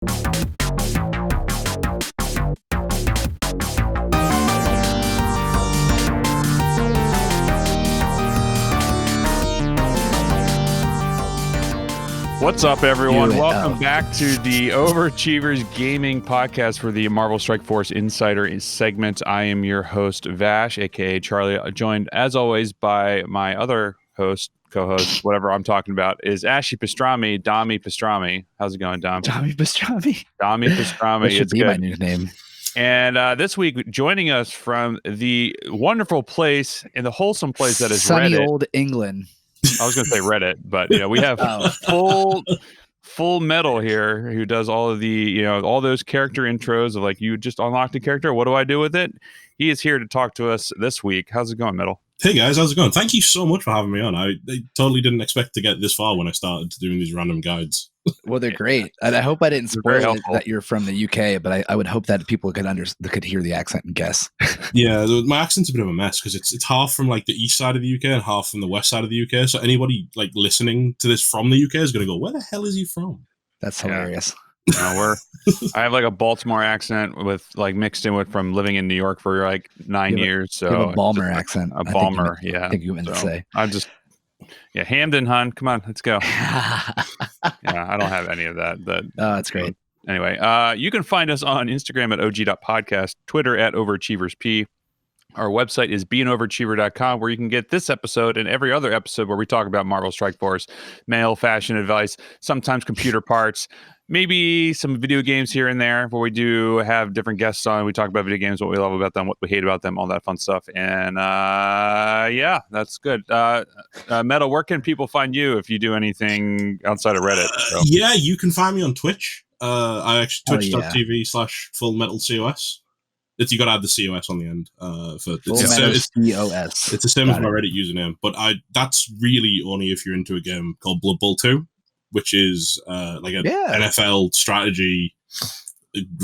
What's up, everyone? Welcome back to the Overachievers Gaming Podcast for the Marvel Strike Force Insider segment. I am your host, Vash, aka Charlie, joined as always by my other host, co-host, whatever I'm talking about, is Ashy Pastrami, Dami Pastrami. How's it going, Dom? Dami Pastrami. Dami Pastrami. That should be my new name. And this week, joining us from the wonderful place and the wholesome place that is sunny Reddit. Old England. I was going to say Reddit, but we have full metal here who does all of the, all those character intros of like, you just unlocked a character. What do I do with it? He is here to talk to us this week. How's it going, Metal? Hey guys, how's it going? Thank you so much for having me on. I totally didn't expect to get this far when I started doing these random guides. Well, they're great. And I hope I didn't spoil it that you're from the UK, but I would hope that people could hear the accent and guess. Yeah, my accent's a bit of a mess because it's half from like the east side of the UK and half from the west side of the UK. So anybody like listening to this from the UK is going to go, "Where the hell is he from?" That's hilarious. I have like a Baltimore accent with like mixed in with from living in New York for like 9 years. So you have a Balmer accent. A Balmer, I think you meant to say. I'm just Hamden, hun. Come on, let's go. I don't have any of that. That's great. Anyway, you can find us on Instagram at og.podcast, Twitter at overachieversp. Our website is beingoverachiever.com, where you can get this episode and every other episode where we talk about Marvel Strike Force, mail, fashion advice, sometimes computer parts, maybe some video games here and there, where we do have different guests on. We talk about video games, what we love about them, what we hate about them, all that fun stuff. And that's good. Metal, where can people find you if you do anything outside of Reddit? Yeah, you can find me on Twitch. I actually twitch.tv/FullMetalCOS. You got to add the COS on the end. It's the same as my Reddit username, but that's really only if you're into a game called Blood Bowl 2, which is like a NFL strategy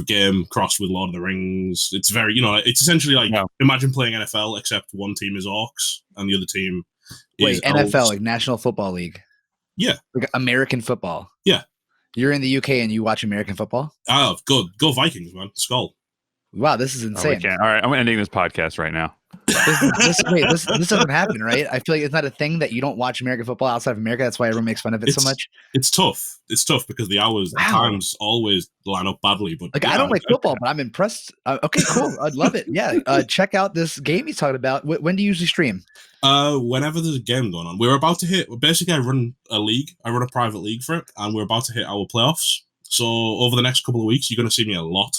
game crossed with Lord of the Rings. It's very, it's essentially like imagine playing NFL except one team is Orcs and the other team is NFL, elves. like National Football League. Yeah, like American football. Yeah, you're in the UK and you watch American football. Oh, go Vikings, man! Skull. Wow, this is insane. All right, I'm ending this podcast right now. This doesn't happen, right? I feel like it's not a thing that you don't watch American football outside of America. That's why everyone makes fun of it so much. It's tough. It's tough because the hours at times always line up badly. But I don't like football, but I'm impressed. Okay, cool. I'd love it. Yeah, check out this game he's talking about. When do you usually stream? Whenever there's a game going on. We're about to hit. Basically, I run a league. I run a private league for it, and we're about to hit our playoffs. So over the next couple of weeks, you're going to see me a lot.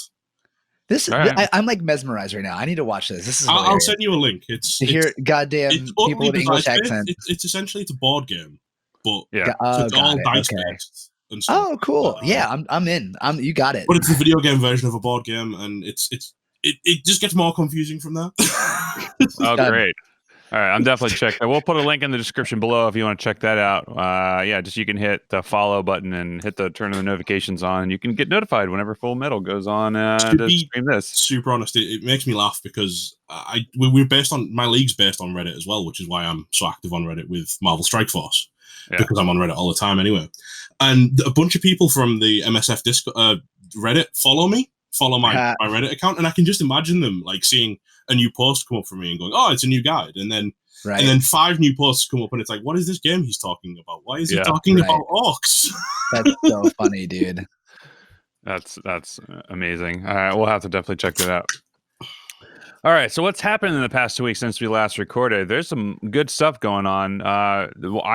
I'm like mesmerized right now. I need to watch this. This is. I'll send you a link. It's goddamn people with English accent. It's essentially a board game, but yeah, it's all dice based. Oh, cool. Yeah, I'm in. You got it. But it's the video game version of a board game, and it just gets more confusing from there. Oh, great. All right, I'm definitely checking. We'll put a link in the description below if you want to check that out. You can hit the follow button and hit the turn the notifications on, and you can get notified whenever Full Metal goes on to stream this. Super honest, it makes me laugh because we're based on my league's based on Reddit as well, which is why I'm so active on Reddit with Marvel Strike Force because I'm on Reddit all the time anyway. And a bunch of people from the MSF Reddit follow my Reddit account, and I can just imagine them like seeing a new post come up for me and going, "Oh, it's a new guide," and then 5 new posts come up, and it's like, "What is this game he's talking about? Why is he talking about orcs?" That's so funny, dude. That's amazing. All right, we'll have to definitely check that out. All right, so what's happened in the past 2 weeks since we last recorded? There's some good stuff going on. I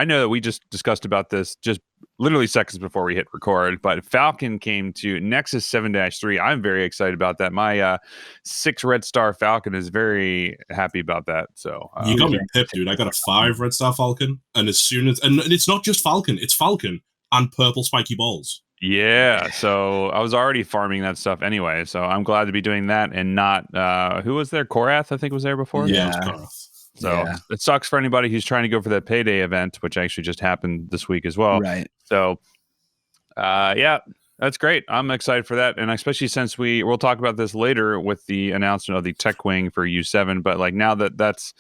know that we just discussed about this just literally seconds before we hit record, but Falcon came to Nexus 7-3. I'm very excited about that. My 6 Red Star Falcon is very happy about that. So you got me pipped, dude. I got a 5 Red Star Falcon, and and it's not just Falcon, it's Falcon and purple spiky balls. Yeah, so I was already farming that stuff anyway, so I'm glad to be doing that and not who was there? Korath, I think, was there before. Yeah, it was Korath. So it sucks for anybody who's trying to go for that payday event, which actually just happened this week as well. Right. So, that's great. I'm excited for that, and especially since we'll talk about this later with the announcement of the Tech Wing for U7. But like now that's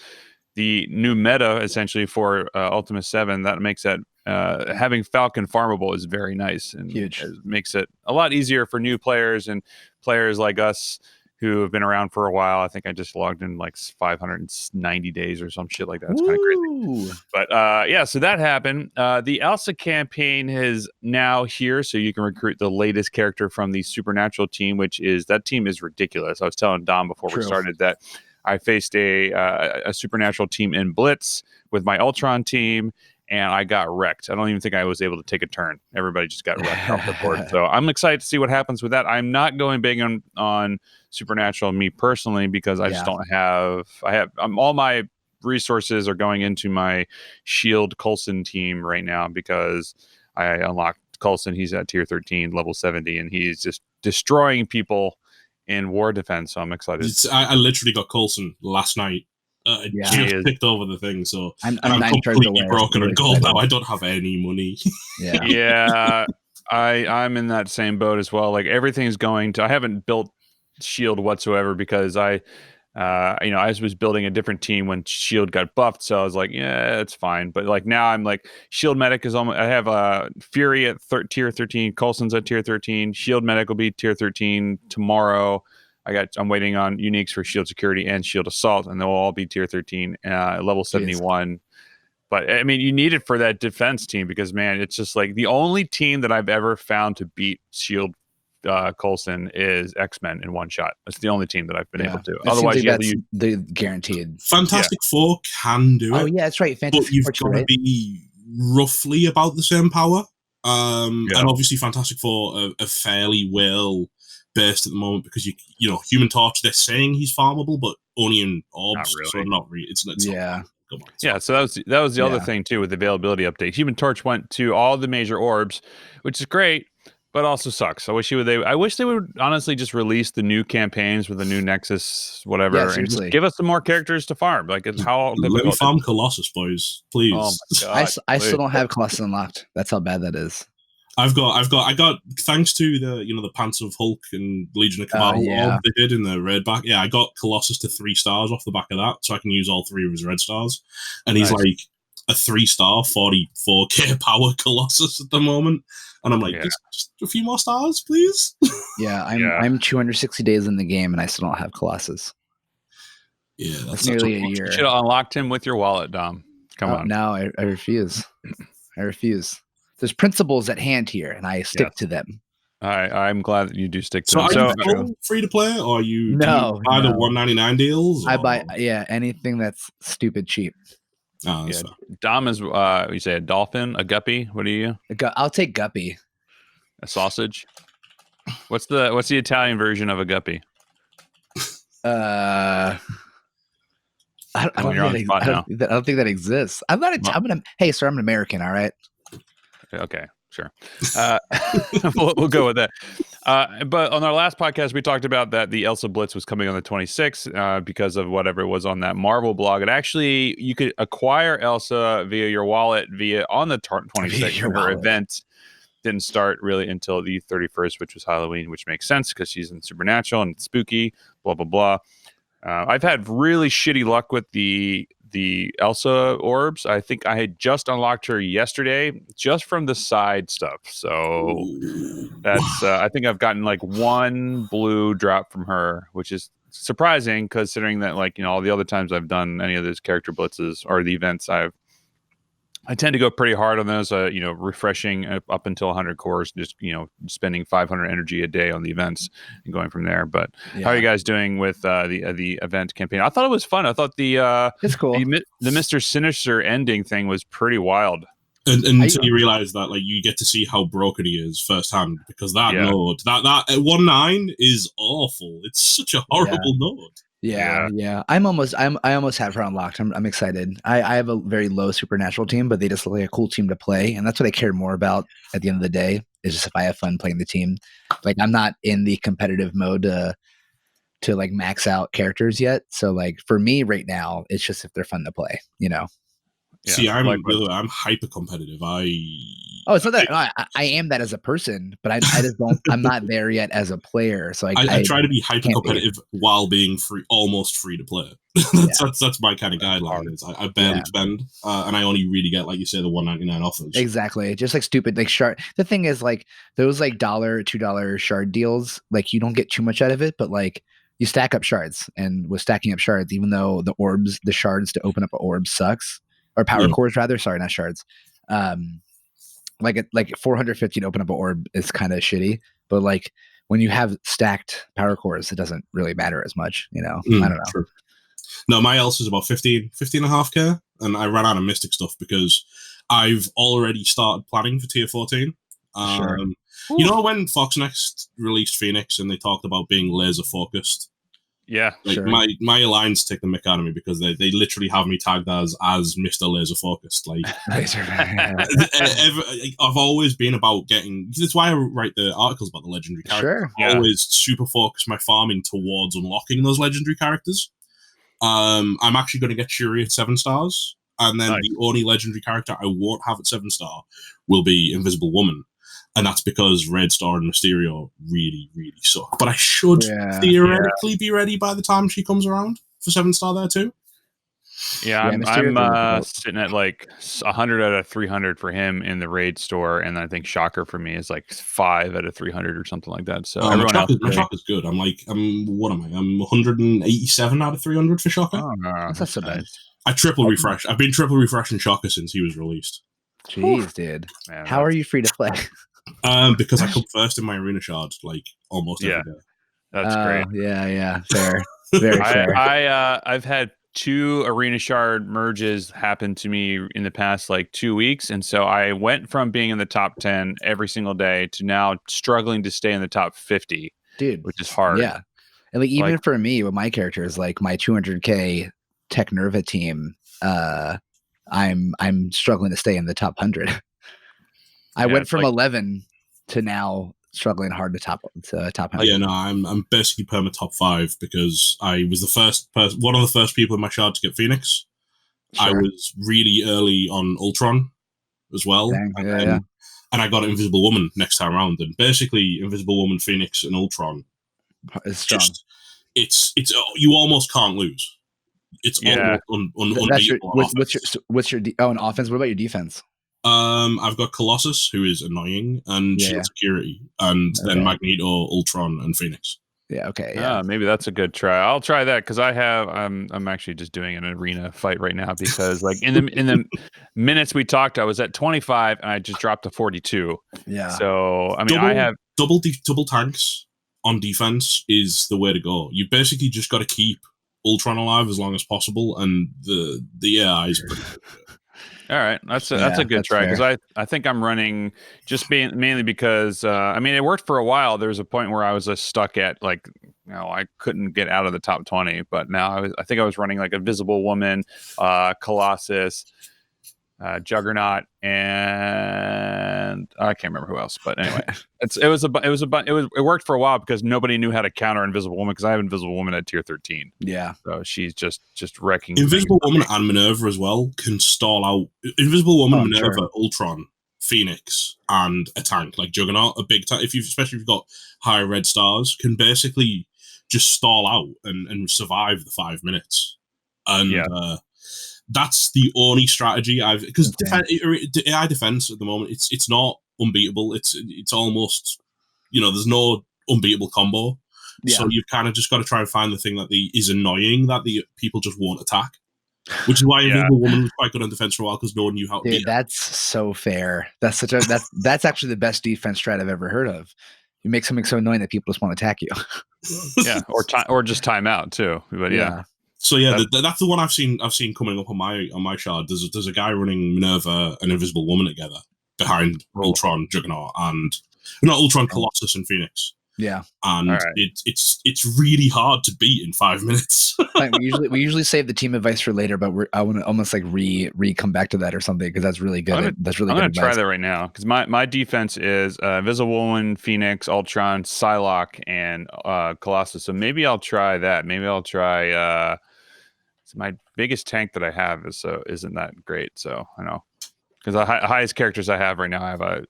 the new meta essentially for Ultima 7, that makes that having Falcon farmable is very nice and Huge. it makes it a lot easier for new players and players like us who have been around for a while. I think I just logged in like 590 days or some shit like that. It's kind of crazy. But yeah, so that happened. The Elsa campaign is now here, so you can recruit the latest character from the Supernatural team, that team is ridiculous. I was telling Dom before we started that I faced a Supernatural team in Blitz with my Ultron team, and I got wrecked. I don't even think I was able to take a turn. Everybody just got wrecked off the board. So I'm excited to see what happens with that. I'm not going big on Supernatural, me personally, because I just don't have. All my resources are going into my Shield Coulson team right now because I unlocked Coulson. He's at tier 13, level 70, and he's just destroying people in war defense. So I'm excited. I literally got Coulson last night. Just picked over the thing, so I'm completely broken and gold now. I don't have any money. Yeah, I'm in that same boat as well. Like everything's going to. I haven't built Shield whatsoever because I was building a different team when Shield got buffed, so I was like, yeah, it's fine. But like now, I'm like Shield Medic is almost. I have Fury at tier 13, Coulson's at tier 13. Shield Medic will be tier 13 tomorrow. I'm waiting on uniques for Shield Security and Shield Assault, and they'll all be tier 13, level 71. Jeez. But I mean, you need it for that defense team because, man, it's just like the only team that I've ever found to beat Shield Coulson is X-Men in one shot. That's the only team that I've been able to. Otherwise, that's the guaranteed. Fantastic Four can do it. Oh yeah, that's right. Fantastic but you've got to be roughly about the same power. And obviously, Fantastic Four are fairly well based at the moment because you know Human Torch. They're saying he's farmable, but only in orbs, so not really. It's not. Come on, so that was the other thing too with the availability update. Human Torch went to all the major orbs, which is great, but also sucks. I wish they would honestly just release the new campaigns with the new Nexus, whatever, and just give us some more characters to farm. Like it's how let me farm Colossus, boys, please. Oh my God, I still don't have Colossus unlocked. That's how bad that is. I got thanks to the Pants of Hulk and Legion of Cabal they did in the red back. Yeah, I got Colossus to 3 stars off the back of that, so I can use all 3 of his red stars. And he's like a 3-star, 44k power Colossus at the moment. And I'm like, just a few more stars, please. I'm 260 days in the game and I still don't have Colossus. Yeah, that's nearly a year. You should have unlocked him with your wallet, Dom. Come on. No, I refuse. I refuse. There's principles at hand here, and I stick to them. I'm glad that you do stick to them. So are you free to play, or do you buy the $1.99 deals? Or? I buy anything that's stupid cheap. Dom is you say a dolphin, a guppy? What are you? I'll take guppy. A sausage. What's the Italian version of a guppy? I don't think that exists. Hey, sir, I'm an American. All right. Okay, sure. We'll go with that. But on our last podcast, we talked about that the Elsa Blitz was coming on the 26th because of whatever it was on that Marvel blog. And actually, you could acquire Elsa via your wallet on the 26th. Her event didn't start really until the 31st, which was Halloween, which makes sense because she's in Supernatural and it's spooky, blah, blah, blah. I've had really shitty luck with the Elsa orbs. I think I had just unlocked her yesterday just from the side stuff. So that's I think I've gotten like 1 blue drop from her, which is surprising considering that all the other times I've done any of those character blitzes or the events I tend to go pretty hard on those, refreshing up until 100 cores, just, spending 500 energy a day on the events and going from there. But how are you guys doing with the event campaign? I thought it was fun. I thought it's cool. The Mr. Sinister ending thing was pretty wild. And until you realize that, you get to see how broken he is firsthand, because that node, that at 1.9 is awful. It's such a horrible node. Yeah. I almost have her unlocked. I'm excited. I have a very low Supernatural team, but they just look like a cool team to play, and that's what I care more about at the end of the day. Is just if I have fun playing the team. Like I'm not in the competitive mode to max out characters yet. So for me right now, it's just if they're fun to play. Yeah, See, I'm likewise. the other way. I'm hyper competitive. Oh, it's not that I am that as a person, but I just don't. I'm not there yet as a player. So I try to be hyper can't be. competitive while being almost free to play. That's my kind of guideline. Is I barely spend, and I only really get, like you say, the $1.99 offers. Exactly, just like stupid like shard. The thing is, like those like $2 shard deals, like you don't get too much out of it, but like you stack up shards, and with stacking up shards, even though the shards to open up an orb sucks, or power cores rather. Sorry, not shards. Like 450 to open up an orb is kind of shitty, but like when you have stacked power cores, it doesn't really matter as much, I don't know. True. No, my else is about 15.5k, and I ran out of Mystic stuff because I've already started planning for tier 14. Sure. You know when Foxnext released Phoenix and they talked about being laser focused? Yeah, like sure. my alliance take the mick out of me because they literally have me tagged as Mr. Laser Focused. Like I've always been about getting. That's why I write the articles about the legendary characters. Sure. I've always super focused my farming towards unlocking those legendary characters. I'm actually going to get Shuri at 7 stars, and then the only legendary character I won't have at 7-star will be Invisible Woman. And that's because Red Star and Mysterio really, really suck. But I should theoretically be ready by the time she comes around for 7-star there too. Yeah, I'm sitting at like 100 out of 300 for him in the raid store, and I think Shocker for me is like 5 out of 300 or something like that. So everyone else, my Shocker is good. I'm what am I? I'm 187 out of 300 for Shocker. Oh no, that's not so bad. I triple refresh. I've been triple refreshing Shocker since he was released. Jeez, dude. Man, how are you free to play? Because I come first in my arena shard like almost every day. That's great. Yeah, fair. Very fair. I've had 2 arena shard merges happen to me in the past like 2 weeks, and so I went from being in the top 10 every single day to now struggling to stay in the top 50, dude, which is hard. Yeah, and like even for me with my characters, like my 200k Tech Nerva team, I'm struggling to stay in the top 100. I went from 11 to now struggling hard to top 100. Yeah, no, I'm basically perma top 5 because I was one of the first people in my shard to get Phoenix. Sure. I was really early on Ultron as well. Dang, and I got Invisible Woman next time around, and basically Invisible Woman, Phoenix, and Ultron is strong. It's you almost can't lose. It's almost unbeatable. What's your in offense? What about your defense? I've got Colossus, who is annoying, and Shield Security, and then Magneto, Ultron, and Phoenix. Yeah, okay. Yeah, maybe that's a good try. I'll try that because I'm actually just doing an arena fight right now because like in the minutes we talked, I was at 25 and I just dropped to 42. Yeah. So I mean, I have double tanks on defense is the way to go. You basically just got to keep Ultron alive as long as possible, and the AI is pretty good. All right, that's a good try because I think I'm running just mainly because I mean it worked for a while. There was a point where I was just stuck at like I couldn't get out of the top 20, but now I think I was running like Invisible Woman, Colossus, Juggernaut, and I can't remember who else. But anyway, it worked for a while because nobody knew how to counter Invisible Woman because I have Invisible Woman at tier 13. Yeah, so she's just wrecking. Invisible Woman and Minerva as well can stall out. Invisible Woman, Minerva, Ultron, Phoenix, and a tank like Juggernaut, a big tank. Especially if you've got high red stars, can basically just stall out and survive the 5 minutes. And that's the only strategy because AI defense at the moment it's not unbeatable. It's almost there's no unbeatable combo. Yeah. So you've kind of just got to try and find the thing that is annoying that the people just won't attack. Which is why Invisible Woman was quite good on defense for a while because no one knew how to beat it. That's so fair. That's that's actually the best defense strat I've ever heard of. You make something so annoying that people just want to attack you. Yeah, or just time out too. But yeah. So that's the one I've seen coming up on my shard. There's a guy running Minerva and Invisible Woman together behind Ultron, Juggernaut, and not Ultron, Colossus, and Phoenix. Yeah, and it's really hard to beat in 5 minutes. Like we usually save the team advice for later, but I want to almost like come back to that or something because that's really good. I'm gonna try that right now because my defense is Invisible Woman, Phoenix, Ultron, Psylocke, and Colossus. So maybe I'll try that. Maybe I'll try my biggest tank that I have isn't that great. So I know because the highest characters I have right now, I have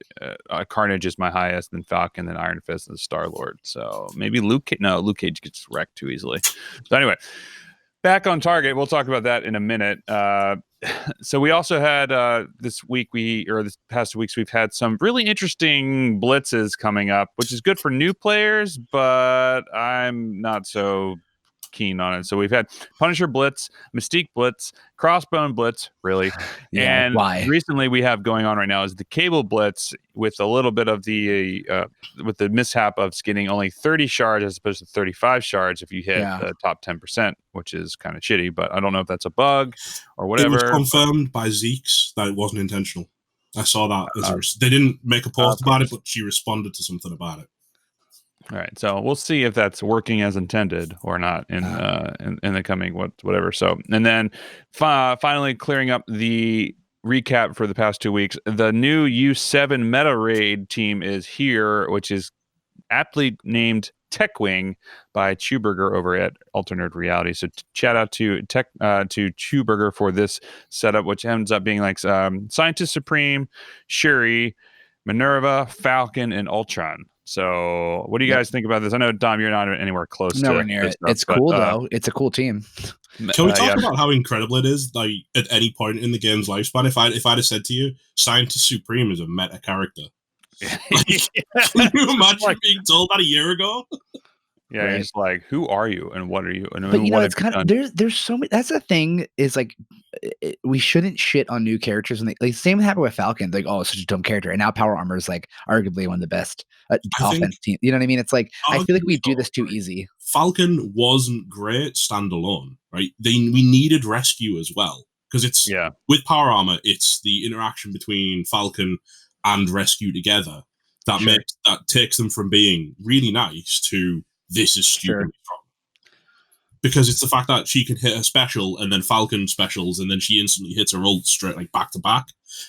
a Carnage is my highest, then Falcon, then Iron Fist, and Star Lord. So maybe Luke Cage gets wrecked too easily. So anyway, back on target. We'll talk about that in a minute. So we also had this past 2 weeks, we've had some really interesting blitzes coming up, which is good for new players, but I'm not so keen on it. So we've had Punisher Blitz, Mystique Blitz, Crossbone Blitz, really. Yeah, And why? recently we have going on right now is the Cable Blitz with a little bit of the with the mishap of getting only 30 shards as opposed to 35 shards if you hit the top 10%, which is kind of shitty, but I don't know if that's a bug or whatever. It was confirmed by Zeke's that it wasn't intentional. I saw that. They didn't make a post about it, but she responded to something about it. All right, so we'll see if that's working as intended or not in the coming whatever. So, and then finally clearing up the recap for the past 2 weeks. The new U7 meta raid team is here, which is aptly named TechWing by Chewburger over at Alternate Reality. So shout out to Chewburger for this setup, which ends up being like Scientist Supreme, Shuri, Minerva, Falcon, and Ultron. So what do you guys think about this? I know, Dom, you're not anywhere close Nowhere to near it. stuff, It's cool, though. It's a cool team. Can we talk about how incredible it is? Like at any point in the game's lifespan, if I'd have said to you, Scientist Supreme is a meta character. Like, can you imagine being told that a year ago? Yeah, right. It's like, who are you and what are you? And but it's kind of there's so many. That's the thing is like we shouldn't shit on new characters. And like same happened with Falcon. Like, oh, it's such a dumb character, and now Power Armor is like arguably one of the best offense team. You know what I mean? It's like I feel like we do this too easy. Falcon wasn't great standalone, right? We needed rescue as well because it's with Power Armor. It's the interaction between Falcon and rescue together that takes them from being really nice to this is stupid because it's the fact that she can hit her special and then Falcon specials and then she instantly hits her ult straight like back to back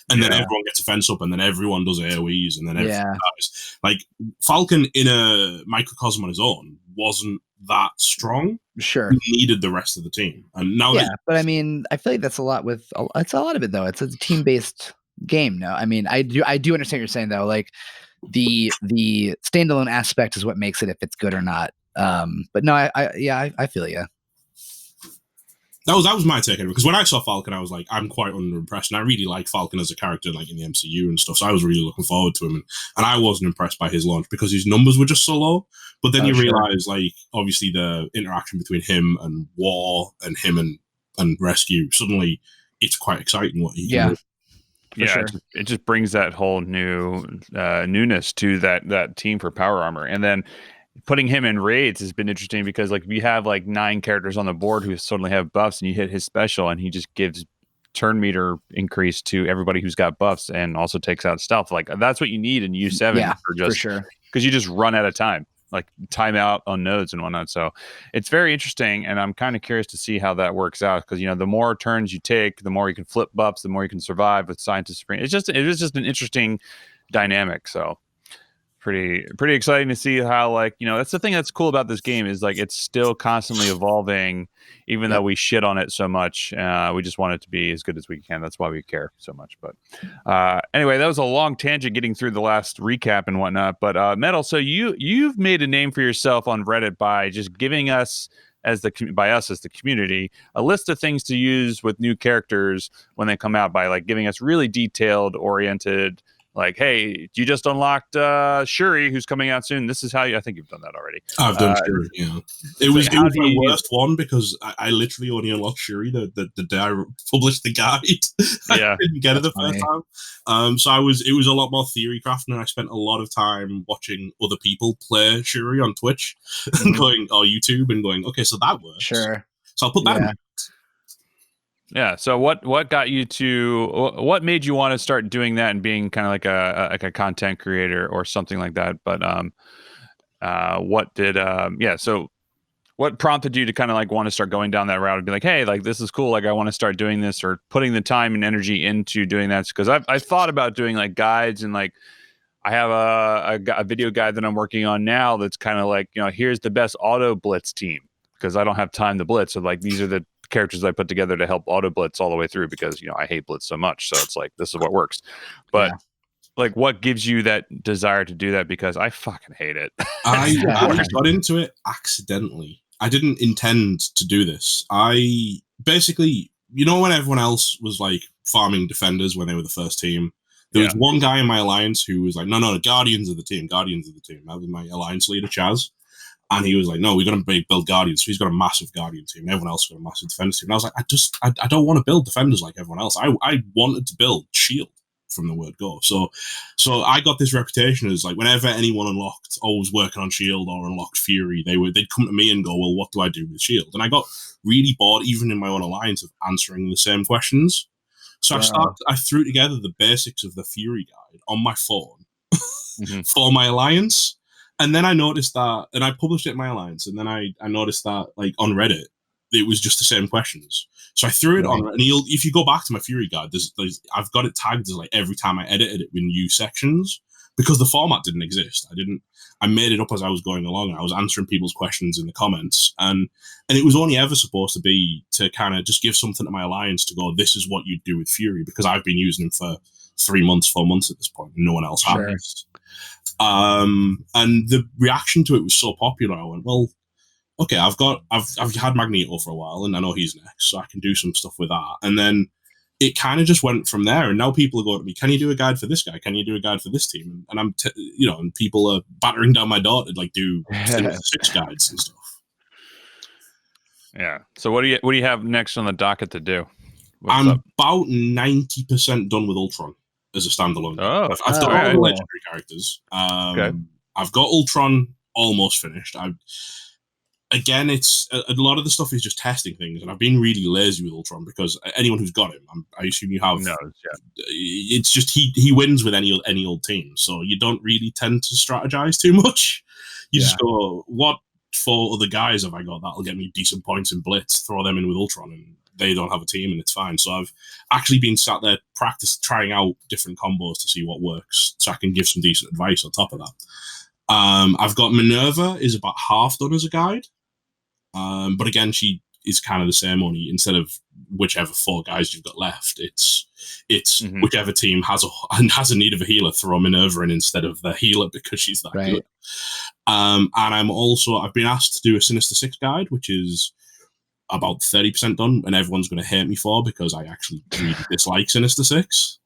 and then everyone gets a fence up and then everyone does AoEs and then everyone dies. Like Falcon in a microcosm on his own wasn't that strong. Sure, he needed the rest of the team, and now but I mean, I feel like that's a lot with it's a lot of it though. It's a team based game. No, I mean, I do understand what you're saying though. Like the standalone aspect is what makes it if it's good or not. But no, I feel you. That was my take on it because when I saw Falcon, I was like, I'm quite underimpressed, and I really like Falcon as a character, like in the MCU and stuff. So I was really looking forward to him, and I wasn't impressed by his launch because his numbers were just so low. But then you realize, like, obviously the interaction between him and War and him and Rescue, suddenly it's quite exciting what he can do. Yeah, it just brings that whole new newness to that team for Power Armor, and then putting him in raids has been interesting because like if you have like 9 characters on the board who suddenly have buffs and you hit his special and he just gives turn meter increase to everybody who's got buffs and also takes out stealth. Like that's what you need in U7 for sure because you just run out of time, like timeout on nodes and whatnot. So it's very interesting, and I'm kind of curious to see how that works out because the more turns you take, the more you can flip buffs, the more you can survive with Scientist Supreme. It is just an interesting dynamic. So pretty exciting to see how that's the thing that's cool about this game is like it's still constantly evolving, even though we shit on it so much. We just want it to be as good as we can. That's why we care so much. But anyway, that was a long tangent getting through the last recap and whatnot. But Metal, so you've made a name for yourself on Reddit by just giving us as the community a list of things to use with new characters when they come out by like giving us really detailed oriented. Like, hey, you just unlocked Shuri, who's coming out soon. This is how I think you've done that already. I've done Shuri, yeah. It was my worst one because I literally only unlocked Shuri the day I published the guide. I didn't get it the first time. So it was a lot more theory crafting, and I spent a lot of time watching other people play Shuri on Twitch and or YouTube and going, okay, so that works. Sure. So I'll put that in. Yeah. So what got you to what made you want to start doing that and being kind of like a content creator or something like that? But so what prompted you to kind of like want to start going down that route and be like, hey, like this is cool, like I want to start doing this or putting the time and energy into doing that? Because I've thought about doing like guides and like I have a video guide that I'm working on now that's kind of like, here's the best auto blitz team because I don't have time to blitz. So like these are the characters I put together to help auto blitz all the way through because I hate blitz so much. So it's like this is what works. But like, what gives you that desire to do that? Because I fucking hate it. I got into it accidentally. I didn't intend to do this. I basically, when everyone else was like farming defenders when they were the first team, there was one guy in my alliance who was like, no, Guardians of the team. That was my alliance leader, Chaz. And he was like, no, we're going to build Guardians. So he's got a massive Guardian team. Everyone else got a massive Defenders team. And I was like, I don't want to build Defenders like everyone else. I wanted to build Shield from the word go. So I got this reputation as like, whenever anyone unlocked or was working on Shield or unlocked Fury, they'd come to me and go, well, what do I do with Shield? And I got really bored, even in my own alliance, of answering the same questions. So I threw together the basics of the Fury guide on my phone for my alliance. And then I noticed that, and I published it in my alliance, and then I noticed that, like, on Reddit, it was just the same questions. So I threw it on, and if you go back to my Fury guide, I've got it tagged as, like, every time I edited it with new sections, because the format didn't exist. I made it up as I was going along, and I was answering people's questions in the comments, and it was only ever supposed to be to kind of just give something to my alliance to go, this is what you'd do with Fury, because I've been using him for 3 months, 4 months at this point, and no one else has. And the reaction to it was so popular. I went, well, okay, I've had Magneto for a while, and I know he's next, so I can do some stuff with that. And then it kind of just went from there. And now people are going to me, can you do a guide for this guy? Can you do a guide for this team? And I'm, and people are battering down my door to like do 6 guides and stuff. Yeah. So what do you have next on the docket to do? I'm about 90% done with Ultron as a standalone. I've done all the legendary characters. I've got Ultron almost finished. Again, it's a lot of the stuff is just testing things, and I've been really lazy with Ultron because anyone who's got him, I assume you have. No, it's just he wins with any old team, so you don't really tend to strategize too much. You just go, what 4 other guys have I got that'll get me decent points in Blitz? Throw them in with Ultron, and they don't have a team, and it's fine. So I've actually been sat there trying out different combos to see what works, so I can give some decent advice on top of that. I've got Minerva is about half done as a guide. But again, she is kind of the same, only instead of whichever 4 guys you've got left, it's whichever team has a need of a healer, throw Minerva in instead of the healer because she's that good. And I've been asked to do a Sinister Six guide, which is about 30% done, and everyone's going to hate me for because I actually really dislike Sinister Six.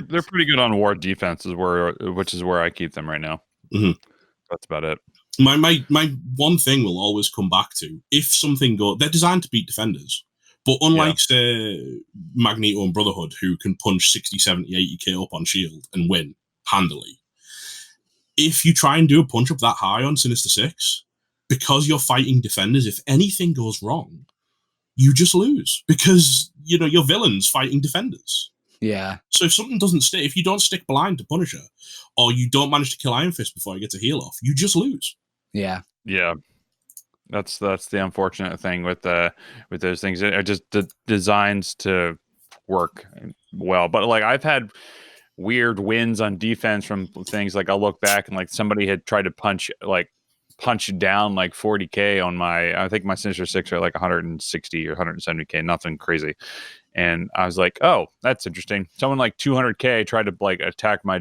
They're pretty good on ward defense, which is where I keep them right now. That's about it. My one thing will always come back to, if something they're designed to beat defenders, but unlike say Magneto and Brotherhood, who can punch 60, 70, 80k up on shield and win handily, if you try and do a punch up that high on Sinister Six, because you're fighting defenders, if anything goes wrong, you just lose because your villain's fighting defenders. Yeah. So if something doesn't stick, if you don't stick blind to Punisher, or you don't manage to kill Iron Fist before he gets a heal off, you just lose. Yeah. Yeah. That's the unfortunate thing with those things. It are just designs to work well. But like I've had weird wins on defense from things like I'll look back and like somebody had tried to punch down like 40k on I think my Sinister Six are like 160 or 170k, nothing crazy. And I was like, oh, that's interesting. Someone like 200k tried to like attack my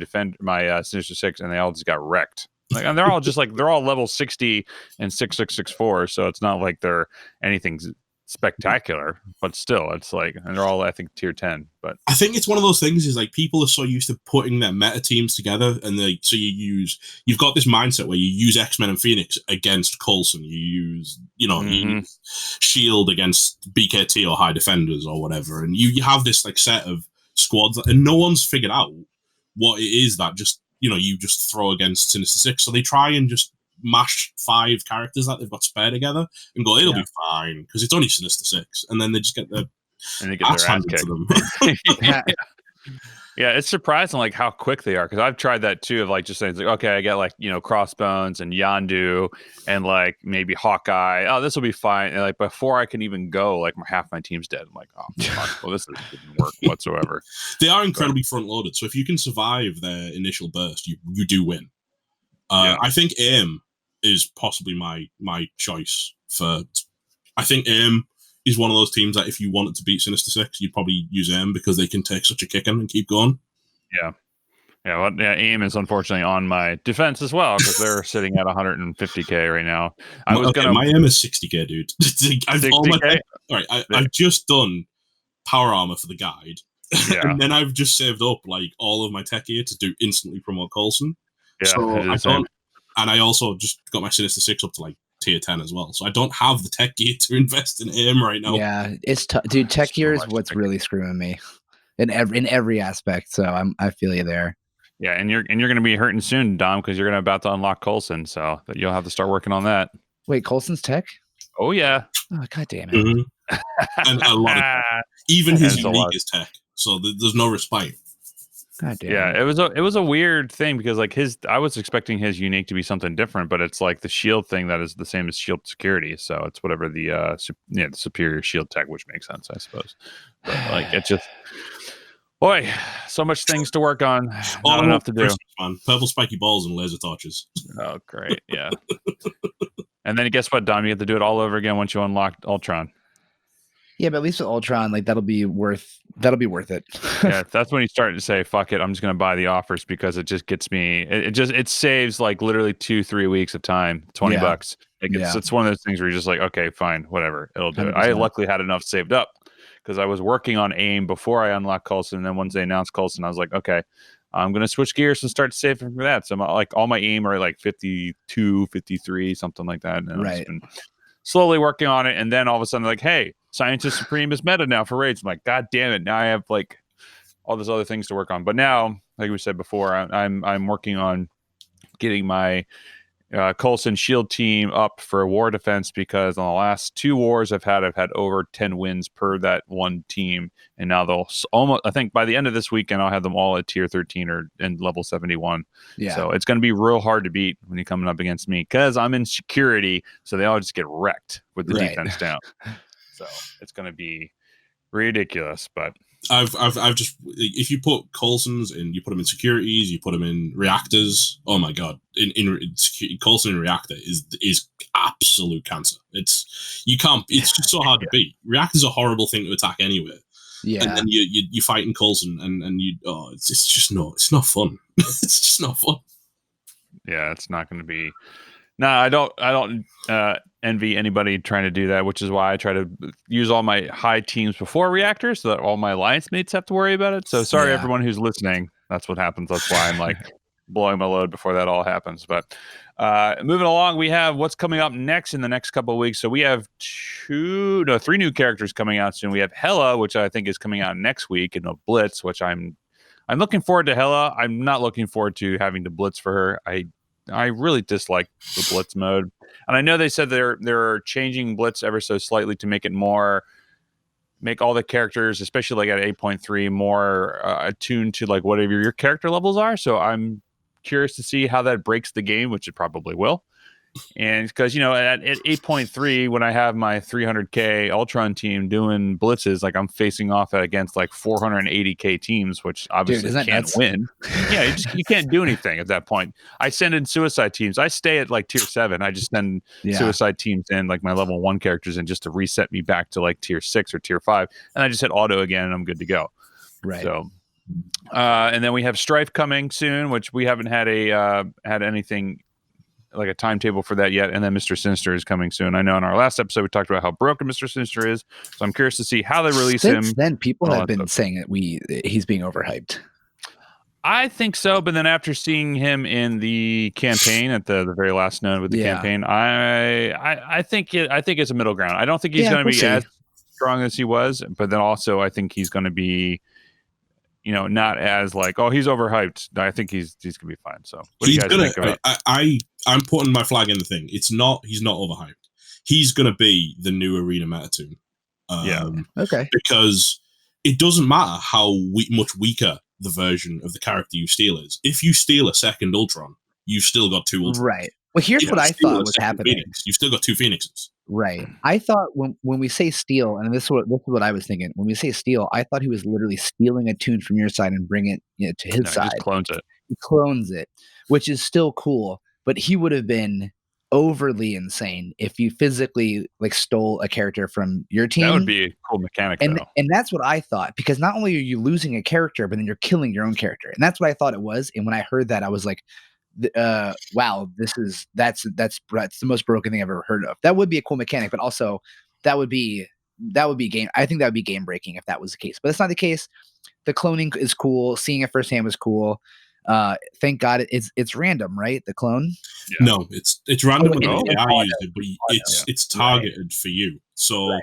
Sinister Six, and they all just got wrecked. Like, and they're all level 60 and 6664, so it's not like they're anything spectacular, but still, it's like, and they're all I think tier 10. But I think it's one of those things is like people are so used to putting their meta teams together, and you've got this mindset where you use X-Men and Phoenix against Coulson, you use you use Shield against BKT or High Defenders or whatever, and you have this like set of squads, and no one's figured out what it is that just you just throw against Sinister Six. So they try and just mash 5 characters that they've got spare together and go, it'll be fine because it's only Sinister Six, and then they just get their ass handed to them. Yeah, it's surprising like how quick they are, because I've tried that too, of like just saying like, okay, I get like Crossbones and Yondu and like maybe Hawkeye. Oh, this will be fine. And like before I can even go, like half my team's dead. I'm like, oh fuck, well, this didn't work whatsoever. They are incredibly front loaded, so if you can survive their initial burst, you do win. I think AIM is possibly my choice for. I think AIM is one of those teams that if you wanted to beat Sinister Six, you'd probably use AIM because they can take such a kicking and keep going. Yeah. Yeah, AIM is unfortunately on my defense as well because they're sitting at 150k right now. My AIM is 60k, dude. I've just done power armor for the guide, and then I've just saved up like all of my tech gear to do instantly promote Coulson. Yeah, so I don't, and I also just got my Sinister Six up to like tier 10 as well. So I don't have the tech gear to invest in AIM right now. Yeah, it's dude. Tech gear is what's really screwing me in every aspect. So I feel you there. Yeah, and you're going to be hurting soon, Dom, because you're going to about to unlock Coulson, so you'll have to start working on that. Wait, Coulson's tech? Oh yeah. Oh god damn it! Mm-hmm. And a lot of tech. Even his unique is tech, so there's no respite. God damn. Yeah, it was a weird thing because like I was expecting his unique to be something different, but it's like the shield thing that is the same as shield security, so it's whatever the superior shield tech, which makes sense, I suppose. But like it's just. Boy, so much things to work on. Not enough to do. Man. Purple spiky balls and laser torches. Oh, great. Yeah. And then guess what, Dom? You have to do it all over again once you unlock Ultron. Yeah, but at least with Ultron, like that'll be worth it. Yeah, that's when you start to say, fuck it, I'm just gonna buy the offers because it just gets me it saves like literally 2-3 weeks of time, $20. Like it's one of those things where you're just like, okay, fine, whatever. It'll do 100%. It. I luckily had enough saved up. Because I was working on AIM before I unlocked Coulson, and then once they announced Coulson, I was like, okay, I'm going to switch gears and start saving for that. So like all my AIM are like 52, 53, something like that. And I've been slowly working on it, and then all of a sudden, like, hey, Scientist Supreme is meta now for raids. I'm like, god damn it, now I have like all these other things to work on. But now, like we said before, I'm working on getting my Coulson shield team up for war defense because on the last 2 wars I've had over 10 wins per that one team, and now they'll almost, I think by the end of this weekend I'll have them all at tier 13 or in level 71. So it's going to be real hard to beat when you're coming up against me because I'm in security, so they all just get wrecked with the defense down. So it's going to be ridiculous. But I've just, if you put Coulson's and you put them in securities, you put them in reactors. Oh my god, in Coulson in reactor is absolute cancer. It's just so hard to beat. Reactor's a horrible thing to attack anyway. Yeah, and then you fight in Coulson and it's just it's not fun. It's just not fun. Yeah, it's not going to be. No, I don't envy anybody trying to do that, which is why I try to use all my high teams before reactors so that all my alliance mates have to worry about it. So sorry, everyone who's listening. That's what happens. That's why I'm like blowing my load before that all happens. But moving along, we have what's coming up next in the next couple of weeks. So we have 3 new characters coming out soon. We have Hela, which I think is coming out next week, and a Blitz, which I'm looking forward to Hela. I'm not looking forward to having to Blitz for her. I really dislike the Blitz mode. And I know they said they're changing Blitz ever so slightly to make all the characters, especially like at 8.3, more attuned to like whatever your character levels are. So I'm curious to see how that breaks the game, which it probably will. And because, at 8.3, when I have my 300k Ultron team doing blitzes, like I'm facing off against like 480k teams, which obviously can't win. Yeah, you can't do anything at that point. I send in suicide teams. I stay at like tier 7. I just send suicide teams in, like my level 1 characters, in just to reset me back to like tier 6 or tier 5. And I just hit auto again and I'm good to go. Right. So, and then we have Strife coming soon, which we haven't had had anything like a timetable for that yet. And then Mr. Sinister is coming soon. I know in our last episode we talked about how broken Mr. Sinister is, so I'm curious to see how they release him. Then people have been saying that he's being overhyped. I think so, but then after seeing him in the campaign at the very last node with the campaign, I think it's a middle ground. I don't think he's going to be as strong as he was, but then also I think he's going to be, not as like, oh, he's overhyped. I think he's gonna be fine. So what do you guys think about? I'm putting my flag in the thing. He's not overhyped. He's gonna be the new arena meta tune. Okay. Because it doesn't matter how much weaker the version of the character you steal is. If you steal a second Ultron, you've still got 2 Ultrons. Right. Well, here's what I thought was happening. Phoenix, you've still got 2 Phoenixes. Right. I thought when we say steal, and this is what I was thinking. When we say steal, I thought he was literally stealing a tune from your side and bring it to his side. He just clones it. He clones it, which is still cool. But he would have been overly insane if you physically like stole a character from your team. That would be a cool mechanic, and though. and that's what I thought, because not only are you losing a character, but then you're killing your own character, and that's what I thought it was. And when I heard that, I was like, wow, that's the most broken thing I've ever heard of. That would be a cool mechanic, but also that would be game. I think that would be game breaking if that was the case, but it's not the case. The cloning is cool. Seeing it firsthand was cool. Thank God it's random, right? The clone. Yeah. No, it's random. Oh, But it's targeted for you. So,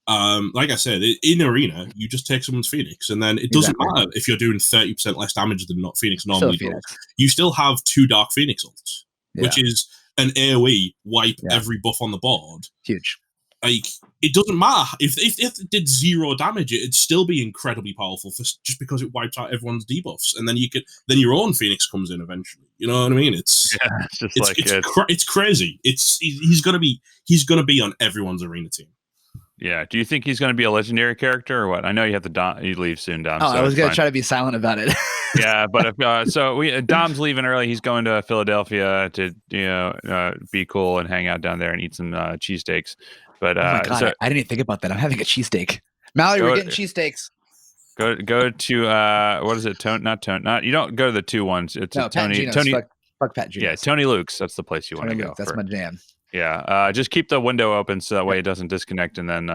like I said, in Arena, you just take someone's Phoenix, and then it doesn't matter if you're doing 30% less damage than not Phoenix normally does. You still have 2 Dark Phoenix ults, which is an AoE wipe every buff on the board. Huge. Like, it doesn't matter if it did 0 damage, it'd still be incredibly powerful just because it wipes out everyone's debuffs, and then your own Phoenix comes in eventually. You know what I mean? It's crazy. He's gonna be on everyone's Arena team. Yeah. Do you think he's going to be a legendary character or what? I know you have to you leave soon, Dom. Oh, so I was going to try to be silent about it. Yeah, but if Dom's leaving early, he's going to Philadelphia to be cool and hang out down there and eat some cheesesteaks. But oh my God, I didn't even think about that. I'm having a cheesesteak. Mallory, we're getting cheesesteaks. Go to what is it? You don't go to the 2 ones. It's Tony. Fuck Pat Geno's. Yeah, Tony Luke's. That's the place you want to go. That's my jam. Yeah, just keep the window open so that way it doesn't disconnect, and then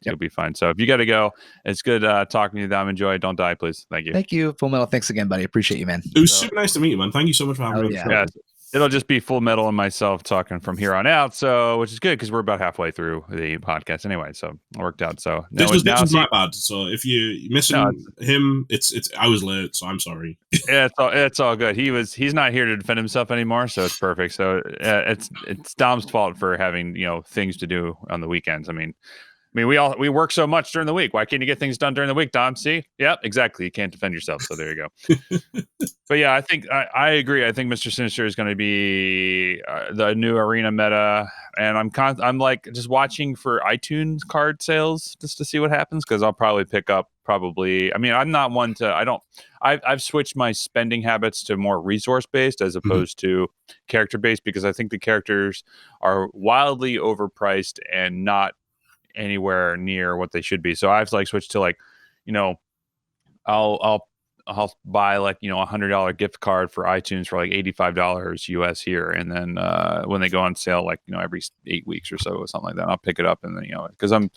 you'll be fine. So if you got to go, it's good talking to you, Dom. Enjoy. Don't die, please. Thank you. Thank you, Full Metal. Thanks again, buddy. Appreciate you, man. It was super nice to meet you, man. Thank you so much for having me. Yeah, it'll just be Full Metal and myself talking from here on out. So, which is good because we're about halfway through the podcast anyway. So it worked out. So this was my bad. So if you're missing him, it's I was late, so I'm sorry. Yeah, it's all good. He's not here to defend himself anymore, so it's perfect. So it's Dom's fault for having things to do on the weekends. I mean, we work so much during the week. Why can't you get things done during the week, Dom? See? Yep, exactly. You can't defend yourself. So there you go. But yeah, I think I agree. I think Mr. Sinister is going to be the new Arena meta, and I'm like just watching for iTunes card sales just to see what happens, because I'll probably pick up. I mean, I'm not one to. I've switched my spending habits to more resource based as opposed to character based, because I think the characters are wildly overpriced and not anywhere near what they should be. So I've switched to I'll buy $100 gift card for iTunes for $85 US here, and then when they go on sale every 8 weeks or so or something like that, I'll pick it up, and then because I'm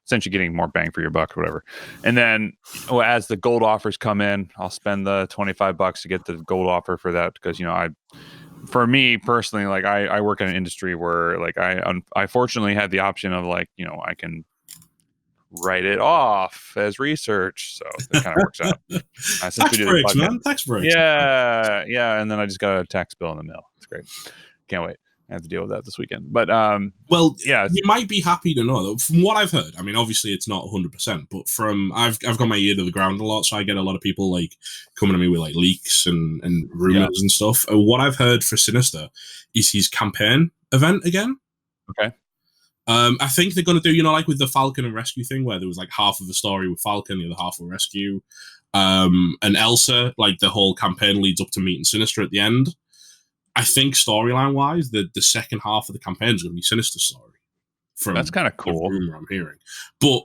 essentially getting more bang for your buck or whatever. And then as the gold offers come in, I'll spend the $25 to get the gold offer for that, because for me personally, I work in an industry where I fortunately had the option of I can write it off as research, so it kind of works out. Tax breaks, man. Tax breaks. Yeah, and then I just got a tax bill in the mail. It's great. Can't wait. I have to deal with that this weekend. But yeah, you might be happy to know, though, from what I've heard. I mean, obviously it's not 100%, but I've got my ear to the ground a lot, so I get a lot of people coming to me with leaks and rumors and stuff. What I've heard for Sinister is his campaign event again. Okay. I think they're going to do with the Falcon and Rescue thing, where there was half of the story with Falcon, the other half with Rescue, and Elsa. The whole campaign leads up to meeting Sinister at the end. I think storyline wise, the second half of the campaign is going to be Sinister's story. That's kind of cool. The rumor I'm hearing, but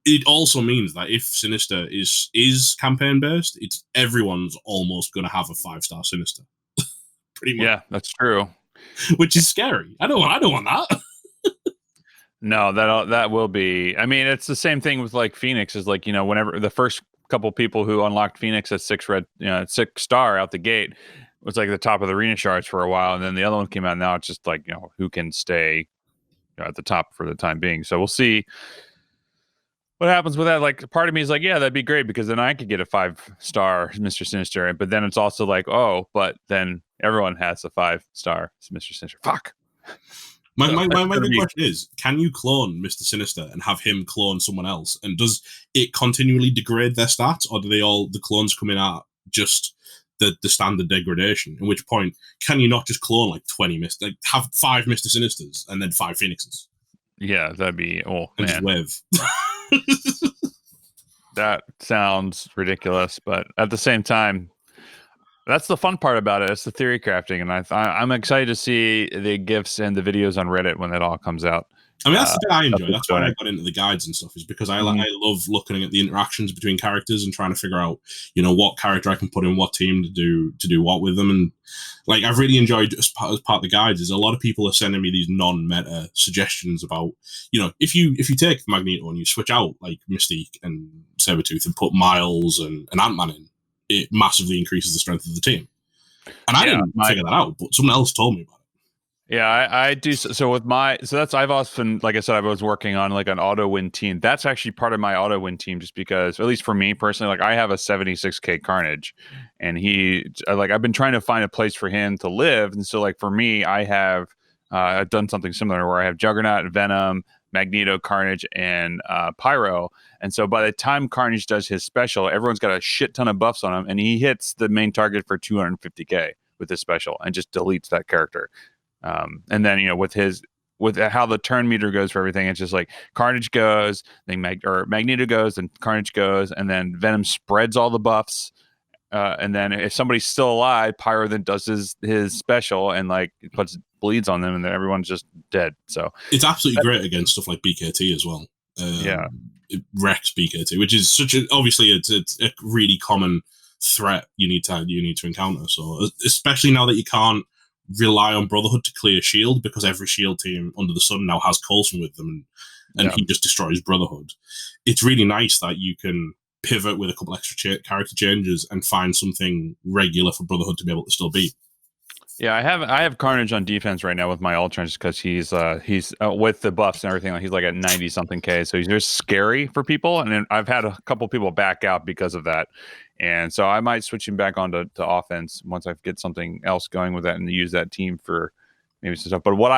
it also means that if Sinister is campaign based, everyone's almost going to have a 5-star Sinister. Pretty much. Yeah, that's true. Which is scary. I don't want that. No, that will be. I mean, it's the same thing with Phoenix. Is whenever the first couple people who unlocked Phoenix at 6-star out the gate was the top of the arena charts for a while, and then the other one came out. Now it's just who can stay at the top for the time being. So we'll see what happens with that. Part of me is yeah, that'd be great, because then I could get a 5-star Mr. Sinister. But then it's also oh, but then everyone has a 5-star Mr. Sinister. Fuck. My big question is, can you clone Mr. Sinister and have him clone someone else? And does it continually degrade their stats, or do the clones come in at just the standard degradation? At which point, can you not just clone 20 have 5 Mr. Sinisters and then 5 Phoenixes? Yeah, that'd be and just wave. That sounds ridiculous, but at the same time, That's the fun part about it. It's the theory crafting, and I'm excited to see the GIFs and the videos on Reddit when it all comes out. I mean, that's the bit I enjoy. That's why doing I it. got into the guides and stuff, is because I Mhm. love looking at the interactions between characters and trying to figure out, you know, what character I can put in what team to do what with them. And like, I've really enjoyed as part of the guides is a lot of people are sending me these non-meta suggestions about, you know, if you take Magneto and you switch out like Mystique and Sabretooth and put Miles and Ant-Man in, it massively increases the strength of the team. And I didn't figure that out, but someone else told me about it. Yeah, I do. So with I've often, like I said, I was working on like an auto win team. That's actually part of my auto win team, just because, at least for me personally, like I have a 76k Carnage, and I've been trying to find a place for him to live. And so like for me, I've done something similar where I have Juggernaut, Venom, Magneto, Carnage, and Pyro. And so by the time Carnage does his special, everyone's got a shit ton of buffs on him, and he hits the main target for 250k with his special and just deletes that character. And then, you know, with how the turn meter goes for everything, it's just like Carnage goes, then Magneto goes, then Carnage goes, and then Venom spreads all the buffs. And then if somebody's still alive, Pyro then does his special and like puts bleeds on them, and then everyone's just dead. So it's absolutely great against stuff like BKT as well. Yeah, it wrecks BKT, which is obviously it's a really common threat you need to encounter. So especially now that you can't rely on Brotherhood to clear shield, because every shield team under the sun now has Coulson with them, and he just destroys Brotherhood. It's really nice that you can pivot with a couple extra character changes and find something regular for Brotherhood to be able to still beat. Yeah, I have Carnage on defense right now with my Ultron, just because he's with the buffs and everything. He's like at 90 something K, so he's just scary for people. And then I've had a couple people back out because of that, and so I might switch him back on to offense once I get something else going with that and use that team for maybe some stuff. But what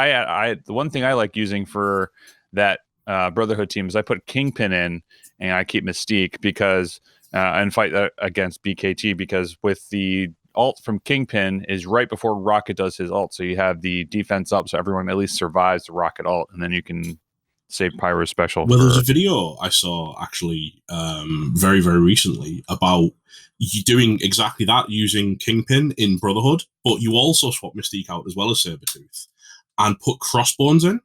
the one thing I like using for that Brotherhood team is I put Kingpin in and I keep Mystique because and fight against BKT, because with the ult from Kingpin is right before Rocket does his ult, so you have the defense up, so everyone at least survives the Rocket ult, and then you can save Pyro's special. Well, there's a video I saw actually very, very recently about you doing exactly that using Kingpin in Brotherhood, but you also swap Mystique out as well as Sabretooth and put Crossbones in.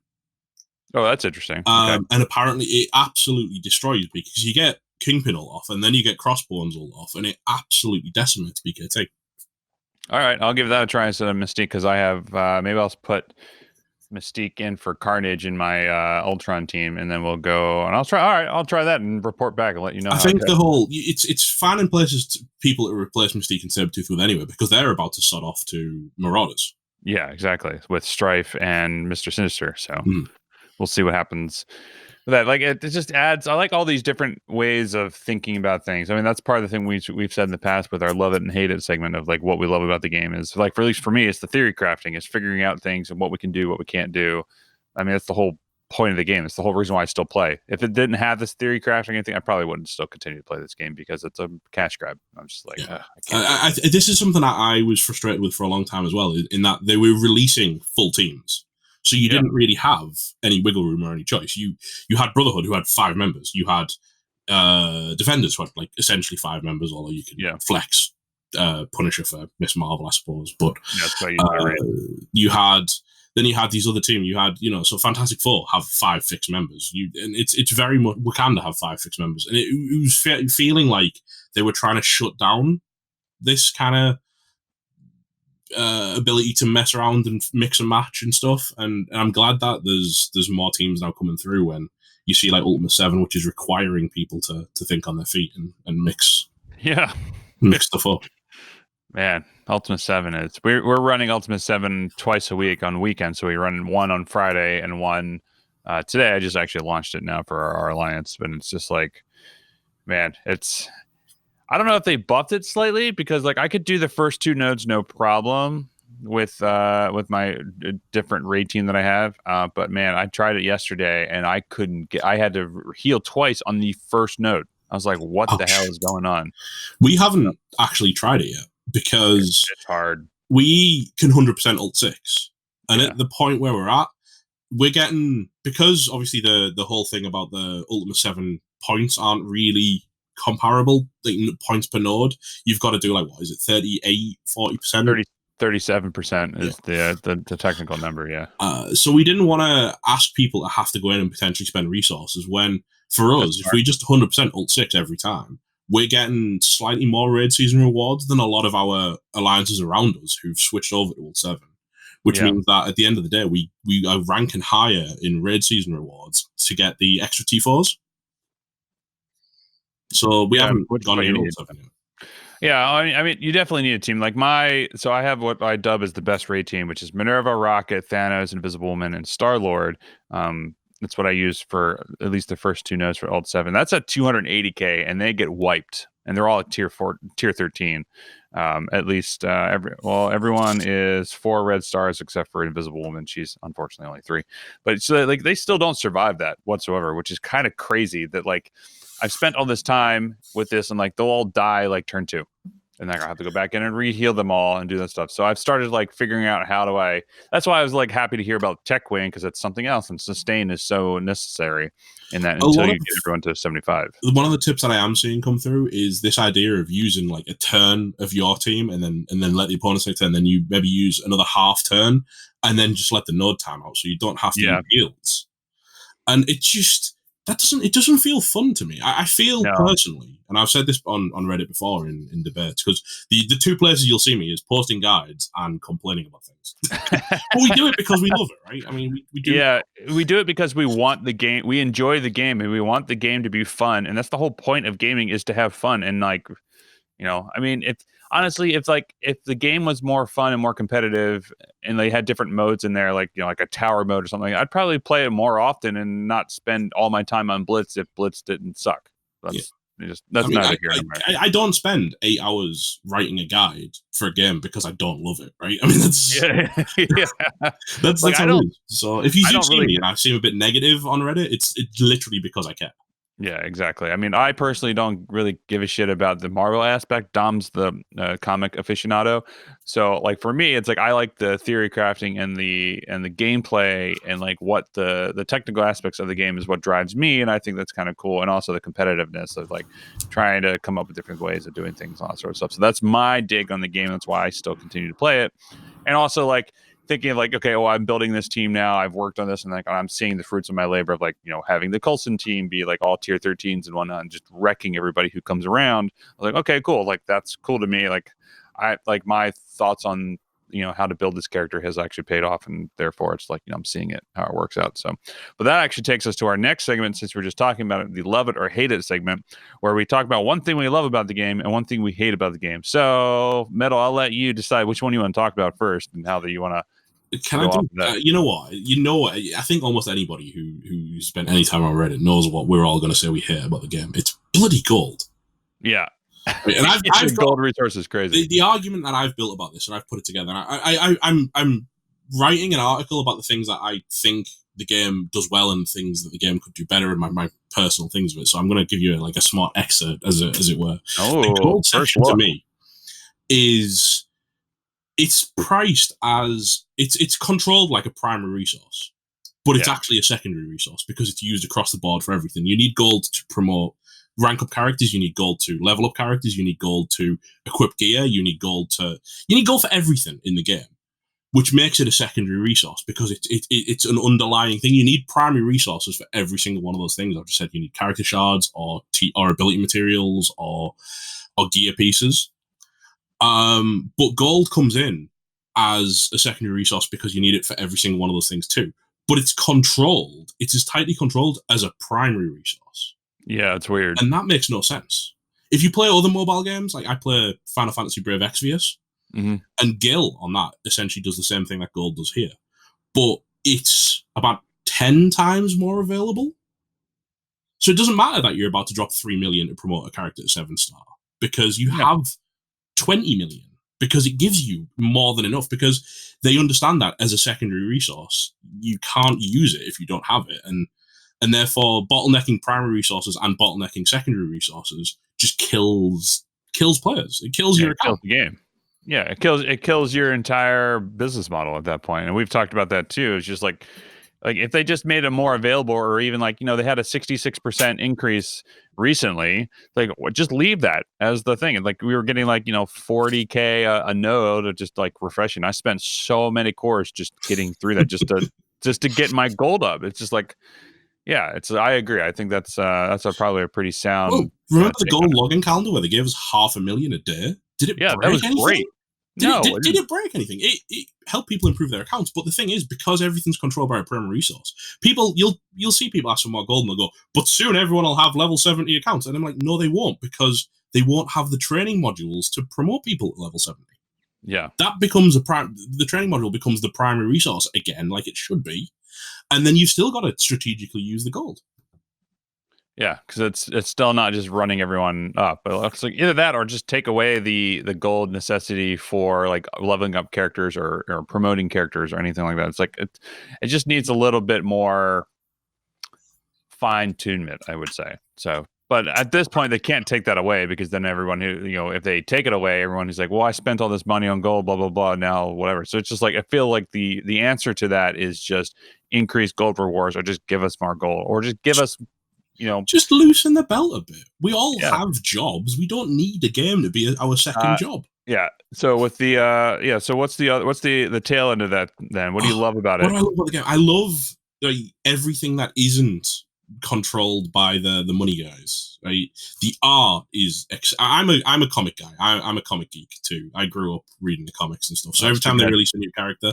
Oh, that's interesting. Okay. And apparently it absolutely destroys, because you get Kingpin ult off and then you get Crossbones ult off, and it absolutely decimates BKT. All right, I'll give that a try instead of Mystique, because I have maybe I'll put Mystique in for Carnage in my Ultron team, and then we'll go and I'll try that and report back and let you know. I think it's fine in places people to replace Mystique and Sabretooth with anyway, because they're about to sod off to Marauders. Yeah, exactly, with Strife and Mr. Sinister. So we'll see what happens with that. Like it just adds. I like all these different ways of thinking about things. I mean, that's part of the thing we've said in the past with our love it and hate it segment of like what we love about the game is like, for at least for me, it's the theory crafting, it's figuring out things and what we can do, what we can't do. I mean, that's the whole point of the game. It's the whole reason why I still play. If it didn't have this theory crafting anything, I probably wouldn't still continue to play this game, because it's a cash grab. I'm just like, this is something that I was frustrated with for a long time as well, in that they were releasing full teams. So you didn't really have any wiggle room or any choice. You had Brotherhood, who had 5 members. You had Defenders, who had like essentially 5 members, although you can flex Punisher for Miss Marvel, I suppose. But you had these other teams. You had, you know, so Fantastic Four have 5 fixed members. And it's very much Wakanda have 5 fixed members, and it was feeling like they were trying to shut down this kind of ability to mess around and mix and match and stuff, and I'm glad that there's more teams now coming through, when you see like Ultimate 7, which is requiring people to think on their feet and mix stuff up. Man, Ultimate 7 is we're running Ultimate 7 twice a week on weekends, so we run one on Friday and one today. I just actually launched it now for our alliance, but it's just like, man, I don't know if they buffed it slightly, because like I could do the first 2 nodes no problem with my different raid team that I have, but man, I tried it yesterday and I couldn't get. I had to heal twice on the first node. I was like, what the hell is going on? We haven't actually tried it yet, because it's hard. We can 100% ult 6, and at the point where we're at, we're getting, because obviously the whole thing about the Ultimate 7 points aren't really comparable points per node, you've got to do like, what is it, 38, 40%? 37% is the technical number, yeah. So we didn't want to ask people to have to go in and potentially spend resources when, for us, if we just 100% ult 6 every time, we're getting slightly more raid season rewards than a lot of our alliances around us who've switched over to ult 7, which means that at the end of the day, we are ranking higher in raid season rewards to get the extra T4s. So we haven't gone near ult 7 yet. Yeah, I mean, you definitely need a team like so I have what I dub as the best raid team, which is Minerva, Rocket, Thanos, Invisible Woman, and Star-Lord. That's what I use for at least the first 2 nodes for ult 7. That's at 280k, and they get wiped, and they're all at tier 13. At least everyone is 4 red stars except for Invisible Woman. She's unfortunately only 3, but so like they still don't survive that whatsoever, which is kind of crazy. That like I've spent all this time with this, and like they'll all die like turn 2, and then I have to go back in and re-heal them all and do that stuff. So I've started like figuring out how do I. That's why I was like happy to hear about Tech Wing, because it's something else, and sustain is so necessary in that until you get everyone to 75. One of the tips that I am seeing come through is this idea of using like a turn of your team and then let the opponent take 10, then you maybe use another half turn and then just let the node time out so you don't have to do heals. And it just it doesn't feel fun to me. I feel personally, and I've said this on Reddit before in debates, because the 2 places you'll see me is posting guides and complaining about things. But we do it because we love it, right? I mean, we do. Yeah, we do it because we want the game. We enjoy the game, and we want the game to be fun. And that's the whole point of gaming, is to have fun. And like, I mean, if the game was more fun and more competitive, and they had different modes in there, like like a tower mode or something, I'd probably play it more often and not spend all my time on Blitz if Blitz didn't suck. That's not here. I don't spend 8 hours writing a guide for a game because I don't love it, right? I mean, that's like, how it is. So if you see me and I seem a bit negative on Reddit, it's literally because I care. Yeah, exactly. I mean, I personally don't really give a shit about the Marvel aspect. Dom's the comic aficionado, so like for me, it's like I like the theory crafting and the gameplay, and like what the technical aspects of the game is what drives me, and I think that's kind of cool, and also the competitiveness of like trying to come up with different ways of doing things and all that sort of stuff. So that's my dig on the game. That's why I still continue to play it, and also like thinking of like, okay, well, I'm building this team now. I've worked on this, and like I'm seeing the fruits of my labor of like, having the Coulson team be like all tier 13s and whatnot, and just wrecking everybody who comes around. I was like, okay, cool. Like that's cool to me. Like I like my thoughts on how to build this character has actually paid off, and therefore it's like I'm seeing it how it works out. So, but that actually takes us to our next segment, since we're just talking about it, the love it or hate it segment, where we talk about one thing we love about the game and one thing we hate about the game. So, Metal, I'll let you decide which one you want to talk about first, and how that you want to. Can I do that? You know what? I think almost anybody who spent any time on Reddit knows what we're all going to say we hate about the game. It's bloody gold. Yeah. And I've got gold resources crazy. The argument that I've built about this, and I've put it together. And I'm writing an article about the things that I think the game does well and things that the game could do better, and my personal things of it. So I'm going to give you a smart excerpt, as it were. The gold section to me is. It's priced as it's controlled like a primary resource, but it's actually a secondary resource because it's used across the board for everything. You need gold to promote rank up characters. You need gold to level up characters. You need gold to equip gear. You need gold for everything in the game, which makes it a secondary resource because it's an underlying thing. You need primary resources for every single one of those things. I've just said you need character shards or ability materials or gear pieces. But gold comes in as a secondary resource because you need it for every single one of those things too. But it's controlled. It's as tightly controlled as a primary resource. Yeah, it's weird. And that makes no sense. If you play other mobile games, like I play Final Fantasy Brave Exvius, and Gil on that essentially does the same thing that gold does here. But it's about 10 times more available. So it doesn't matter that you're about to drop 3 million to promote a character to 7-star, because you have 20 million, because it gives you more than enough, because they understand that as a secondary resource, you can't use it if you don't have it. And therefore bottlenecking primary resources and bottlenecking secondary resources just kills players. It kills your account. Kills the game. Yeah, it kills your entire business model at that point. And we've talked about that too. It's just like Like if they just made it more available, or even like, they had a 66% increase recently, like just leave that as the thing. And like we were getting like, 40K a node of just like refreshing. I spent so many cores just getting through that just to get my gold up. It's just like, yeah, I agree. I think that's probably a pretty sound. Well, remember the gold login calendar where they gave us 500,000 a day? Did it break that was anything? Great. Did it break anything? It helped people improve their accounts, but the thing is, because everything's controlled by a primary resource, you'll see people ask for more gold and they'll go, but soon everyone will have level 70 accounts. And I'm like, no, they won't, because they won't have the training modules to promote people at level 70. Yeah. That becomes the training module becomes the primary resource again, like it should be. And then you've still got to strategically use the gold. Yeah, because it's still not just running everyone up. It looks like either that or just take away the gold necessity for like leveling up characters or promoting characters or anything like that. It's like it just needs a little bit more fine tunement, I would say. So, but at this point, they can't take that away, because then everyone who if they take it away, everyone who's like, well, I spent all this money on gold, blah blah blah, now whatever. So it's just like I feel like the answer to that is just increase gold rewards, or just give us more gold, or just give us. Just loosen the belt a bit. We all have jobs. We don't need a game to be our second job. Yeah. So with the so what's the tail end of that then? What do you love about it? What do I love about the game? I love everything that isn't controlled by the money guys. Right? The art is. I'm a comic guy. I'm a comic geek too. I grew up reading the comics and stuff. So every time they release a new character,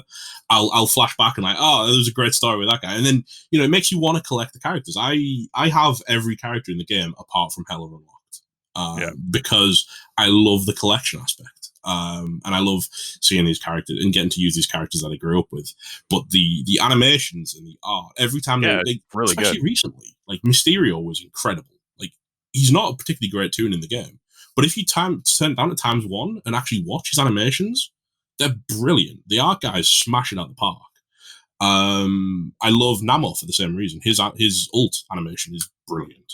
I'll flash back and like, oh, there was a great story with that guy. And then it makes you want to collect the characters. I have every character in the game apart from Hella Unlocked, because I love the collection aspect. And I love seeing these characters and getting to use these characters that I grew up with. But the animations and the art, every time they really especially good. Recently, like Mysterio was incredible. Like he's not a particularly great toon in the game, but if you turn down to ×1 and actually watch his animations, they're brilliant. The art guys smash it out the park. I love Namor for the same reason. His ult animation is brilliant.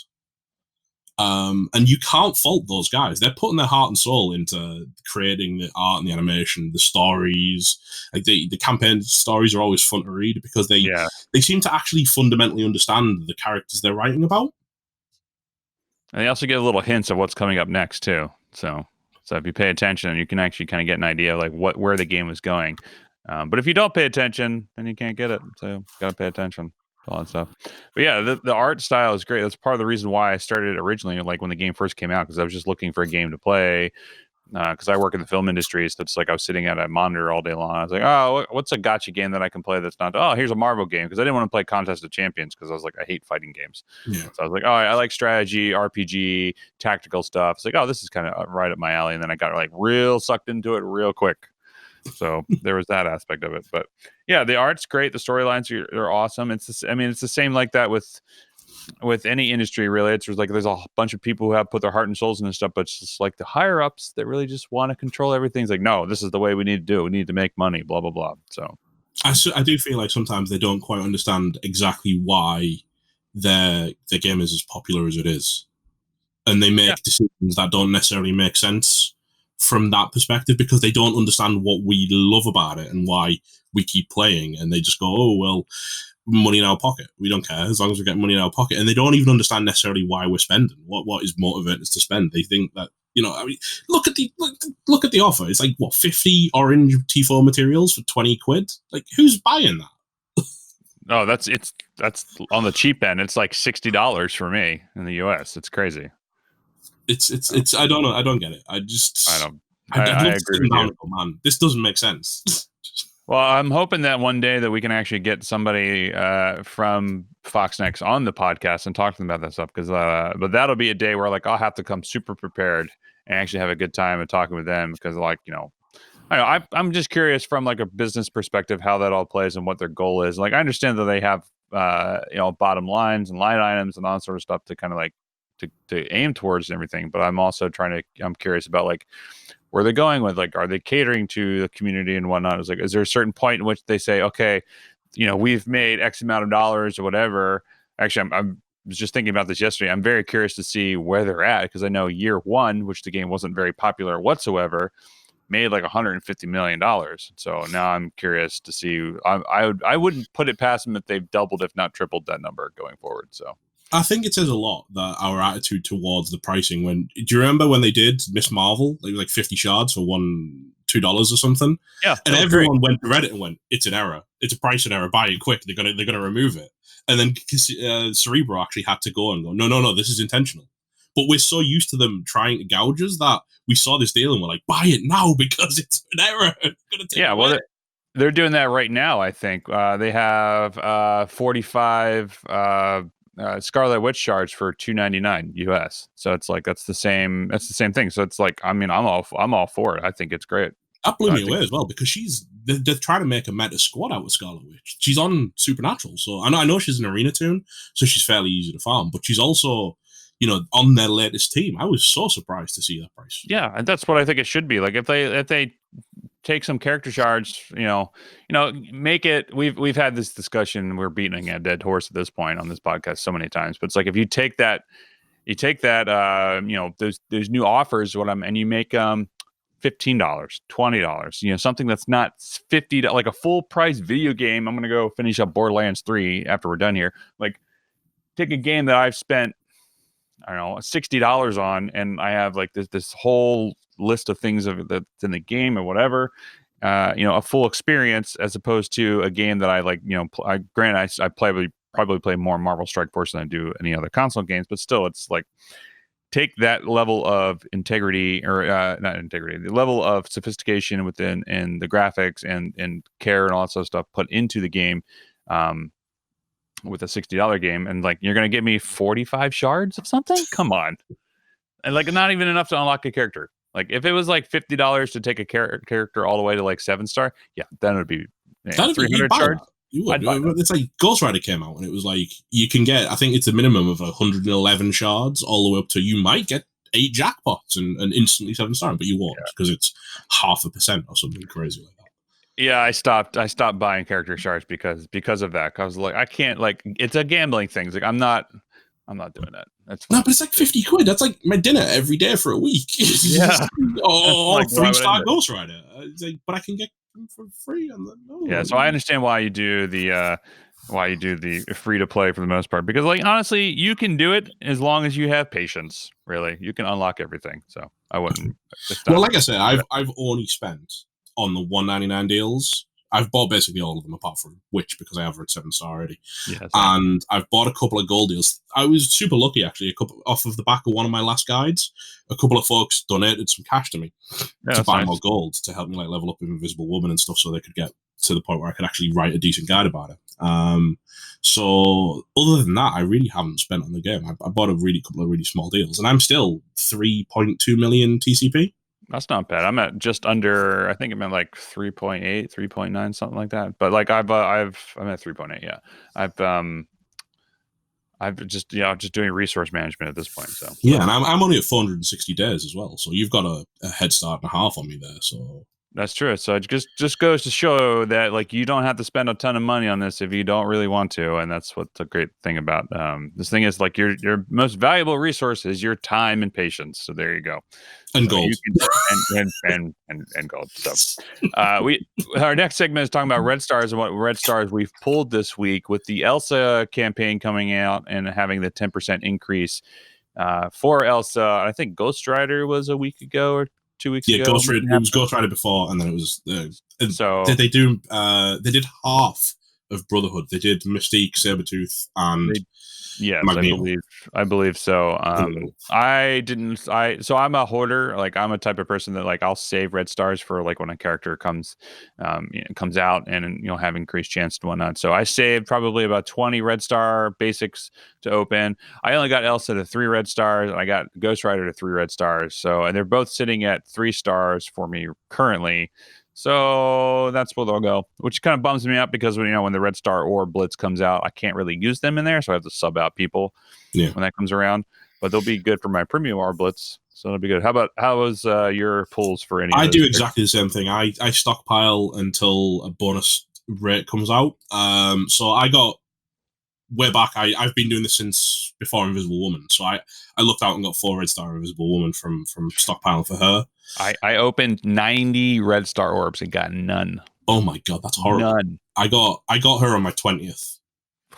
And you can't fault those guys. They're putting their heart and soul into creating the art and the animation, the stories. Like the campaign stories are always fun to read, because they seem to actually fundamentally understand the characters they're writing about. And they also get little hints of what's coming up next too. So if you pay attention, you can actually kind of get an idea of like where the game is going. But if you don't pay attention, then you can't get it. So gotta pay attention. All that stuff. But yeah, the art style is great. That's part of the reason why I started originally, like when the game first came out, because I was just looking for a game to play. Because I work in the film industry, so it's like I was sitting at a monitor all day long. I was like, oh, what's a gacha game that I can play that's not? Oh, here's a Marvel game, because I didn't want to play Contest of Champions, because I was like, I hate fighting games. Yeah. So I was like, oh, I like strategy, RPG, tactical stuff. It's like, oh, this is kind of right up my alley. And then I got like real sucked into it real quick. So there was that aspect of it. But yeah, the art's great. The storylines are awesome. It's the same like that with any industry, really. It's like there's a bunch of people who have put their heart and souls in this stuff, but it's just like the higher ups that really just want to control everything. It's like, no, this is the way we need to do it. We need to make money, blah, blah, blah. So I do feel like sometimes they don't quite understand exactly why their game is as popular as it is. And they make decisions that don't necessarily make sense from that perspective, because they don't understand what we love about it and why we keep playing. And they just go, oh, well, money in our pocket. We don't care as long as we get money in our pocket. And they don't even understand necessarily why we're spending. What is motivating us to spend? They think that, look at the offer. It's like, what, 50 orange T4 materials for 20 quid? Like, who's buying that? Oh, that's on the cheap end. It's like $60 for me in the US. It's crazy. It's I don't know. I don't get it. I agree with you. Man, this doesn't make sense. Well, I'm hoping that one day that we can actually get somebody from Foxnex on the podcast and talk to them about that stuff. Because, but that'll be a day where like I'll have to come super prepared and actually have a good time and talking with them. Because I'm just curious from like a business perspective how that all plays and what their goal is. Like I understand that they have bottom lines and line items and all that sort of stuff to kind of like to aim towards and everything. But I'm also I'm curious about like where they're going with, like, are they catering to the community and whatnot? It's like, is there a certain point in which they say, okay, we've made X amount of dollars or whatever. Actually, I was just thinking about this yesterday. I'm very curious to see where they're at, because I know year one, which the game wasn't very popular whatsoever, made like $150 million. So now I'm curious to see. I wouldn't put it past them if they've doubled, if not tripled, that number going forward. So I think it says a lot that our attitude towards the pricing. Do you remember when they did Miss Marvel? They were like 50 shards for $2 or something. Yeah, and everyone went to Reddit and went, "It's an error. It's a pricing error. Buy it quick. They're gonna remove it." And then Cerebro actually had to go and go, "No, this is intentional." But we're so used to them trying to gouge us that we saw this deal and we're like, "Buy it now because it's an error." It's gonna take yeah, well, they're doing that right now. I think they have 45 Scarlet Witch shards for $2.99 US. So it's like that's the same thing. So it's like, I mean, I'm all for it. I think it's great. That blew me away as well because they're trying to make a meta squad out with Scarlet Witch. She's on Supernatural, so I know she's an arena toon, so she's fairly easy to farm. But she's also, on their latest team. I was so surprised to see that price. Yeah, and that's what I think it should be. Like if they take some character shards, make it. We've had this discussion. We're beating a dead horse at this point on this podcast so many times. But it's like if you take that, those new offers, and you make $15, $20, something that's not $50, like a full price video game. I'm gonna go finish up Borderlands 3 after we're done here. Like take a game that I've spent, I don't know, $60 on, and I have like this whole list of things that's in the game or whatever, a full experience, as opposed to a game that I like, I probably play more Marvel Strike Force than I do any other console games, but still it's like take that level of integrity, or not integrity, the level of sophistication within and the graphics and care and all that sort of stuff put into the game, with a $60 game, and like you're gonna give me 45 shards of something? Come on. And like not even enough to unlock a character. Like if it was like $50 to take a character all the way to like 7-star, yeah, then it would be 300 shards. You would. It's like Ghost Rider came out and it was like you can get, I think it's a minimum of 111 shards all the way up to, you might get 8 jackpots and instantly 7-star, but you won't because it's 0.5% or something crazy like that. Yeah, I stopped buying character shards because of that. Cause like I can't, like, it's a gambling thing. It's like I'm not doing that. That's fine. No, but it's like 50 quid. That's like my dinner every day for a week. Yeah. Or like 3-star Ghost Rider. It's like, but I can get them for free on the Yeah, so I understand why you do the free to play for the most part, because like honestly, you can do it as long as you have patience. Really, you can unlock everything. So I wouldn't. Well, like I said, I've only spent on the $1.99 deals. I've bought basically all of them apart from Witch because I have her at 7-star already. Yeah, and I've bought a couple of gold deals. I was super lucky actually. A couple off of the back of one of my last guides, a couple of folks donated some cash to me to buy more gold to help me like level up with Invisible Woman and stuff, so they could get to the point where I could actually write a decent guide about it. So other than that, I really haven't spent on the game. I bought a couple of really small deals, and I'm still 3.2 million TCP. That's not bad. I'm at just under, I think I'm at like 3.8, 3.9, something like that. But like I'm at 3.8. Yeah. I've just doing resource management at this point. So yeah, and I'm only at 460 days as well. So you've got a head start and a half on me there. So that's true. So it just goes to show that like you don't have to spend a ton of money on this if you don't really want to, and that's what's a great thing about this thing is like your most valuable resource is your time and patience. So there you go. And gold. And gold. So our next segment is talking about red stars and what red stars we've pulled this week with the Elsa campaign coming out and having the 10% increase for Elsa. I think Ghost Rider was a week ago or 2 weeks ago. Ghost Rider, it was Ghost Rider before, and then it was so did they do they did half of Brotherhood. They did Mystique, Sabretooth, and yes, I believe so. So I'm a hoarder. Like I'm a type of person that like I'll save red stars for like when a character comes out and have increased chance and whatnot. So I saved probably about 20 red star basics to open. I only got Elsa to 3 red stars, and I got Ghost Rider to 3 red stars. So, and they're both sitting at 3 stars for me currently. So that's where they'll go, which kind of bums me up because when the Red Star or Blitz comes out, I can't really use them in there, so I have to sub out people when that comes around. But they'll be good for my premium or Blitz, so it'll be good. How was your pulls for any? I do exactly the same thing. I stockpile until a bonus rate comes out. So I got way back, I've been doing this since before Invisible Woman. So I looked out and got 4 Red Star Invisible Woman from stockpile for her. I opened 90 Red Star orbs and got none. Oh my god, that's horrible. None. I got her on my 20th,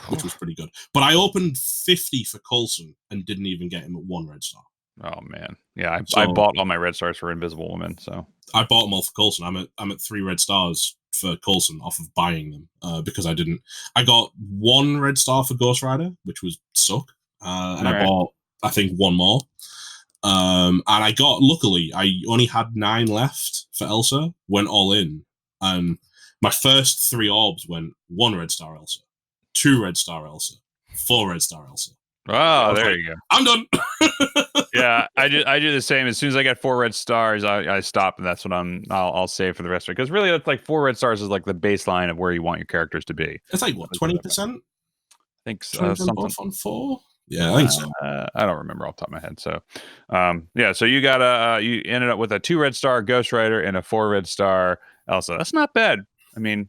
which was pretty good. But I opened 50 for Coulson and didn't even get him at 1 Red Star. Oh man, yeah, I bought all my Red Stars for Invisible Woman. So I bought them all for Coulson. I'm at 3 Red Stars for Coulson off of buying them because I didn't. I got 1 Red Star for Ghost Rider, which was suck, and I bought I think 1 more. And I got, luckily, I only had 9 left for Elsa. Went all in, and my first 3 orbs went 1 Red Star Elsa, 2 Red Star Elsa, 4 Red Star Elsa. Oh, there you go. I'm done. Yeah, I do the same. As soon as I get 4 Red Stars, I stop, and that's what I'll save for the rest of it. Because really, it's like 4 Red Stars is like the baseline of where you want your characters to be. It's like what, 20%? I think so. 20% off on 4. Yeah, I think so. I don't remember off the top of my head. So, yeah. So you got you ended up with a 2 Red Star Ghost Rider and a 4 Red Star Elsa. That's not bad. I mean,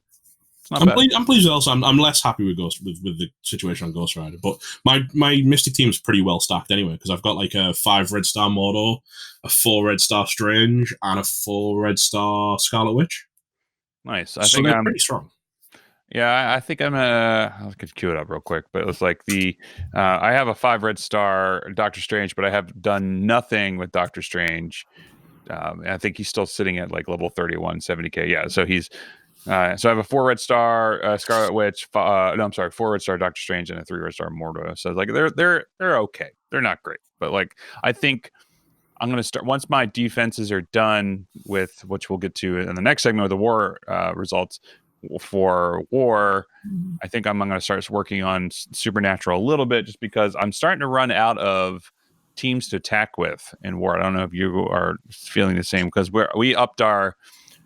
it's not bad. I'm pleased with Elsa. I'm less happy with with the situation on Ghost Rider, but my Mystic team is pretty well stacked anyway because I've got like a 5 Red Star Mordor, a 4 Red Star Strange, and a 4 Red Star Scarlet Witch. Nice. I think they're pretty strong. Yeah, I think I could queue it up real quick, but it's like I have a 5 Red Star Doctor Strange, but I have done nothing with Doctor Strange. I think he's still sitting at like level 31, 70k. Yeah, so he's so I have a 4 Red Star Scarlet Witch. No, I'm sorry, 4 Red Star Doctor Strange and a 3 Red Star Mordo. So like they're okay. They're not great, but like I think I'm going to start once my defenses are done with, which we'll get to in the next segment of the war results. For war, I think I'm going to start working on Supernatural a little bit just because I'm starting to run out of teams to attack with in war. I don't know if you are feeling the same because we upped our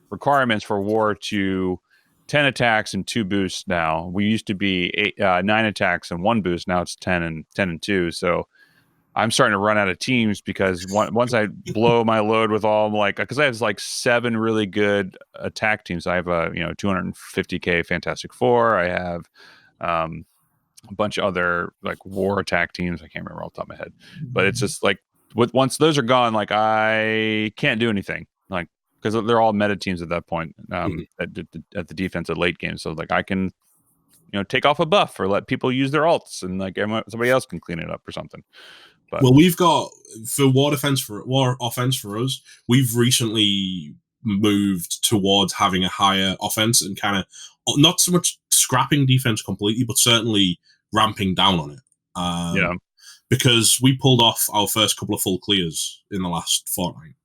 requirements for war to 10 attacks and 2 boosts now. We used to be 9 attacks and 1 boost. Now it's 10 and 2. So I'm starting to run out of teams because once I blow my load with all because I have like 7 really good attack teams. I have a 250k Fantastic Four. I have a bunch of other like war attack teams. I can't remember off the top of my head, but it's just like once those are gone, like I can't do anything like because they're all meta teams at that point at the defensive late game. So like I can take off a buff or let people use their alts and like somebody else can clean it up or something. But. Well, we've got for war offense for us. We've recently moved towards having a higher offense and kind of not so much scrapping defense completely, but certainly ramping down on it. Because we pulled off our first couple of full clears in the last fortnight.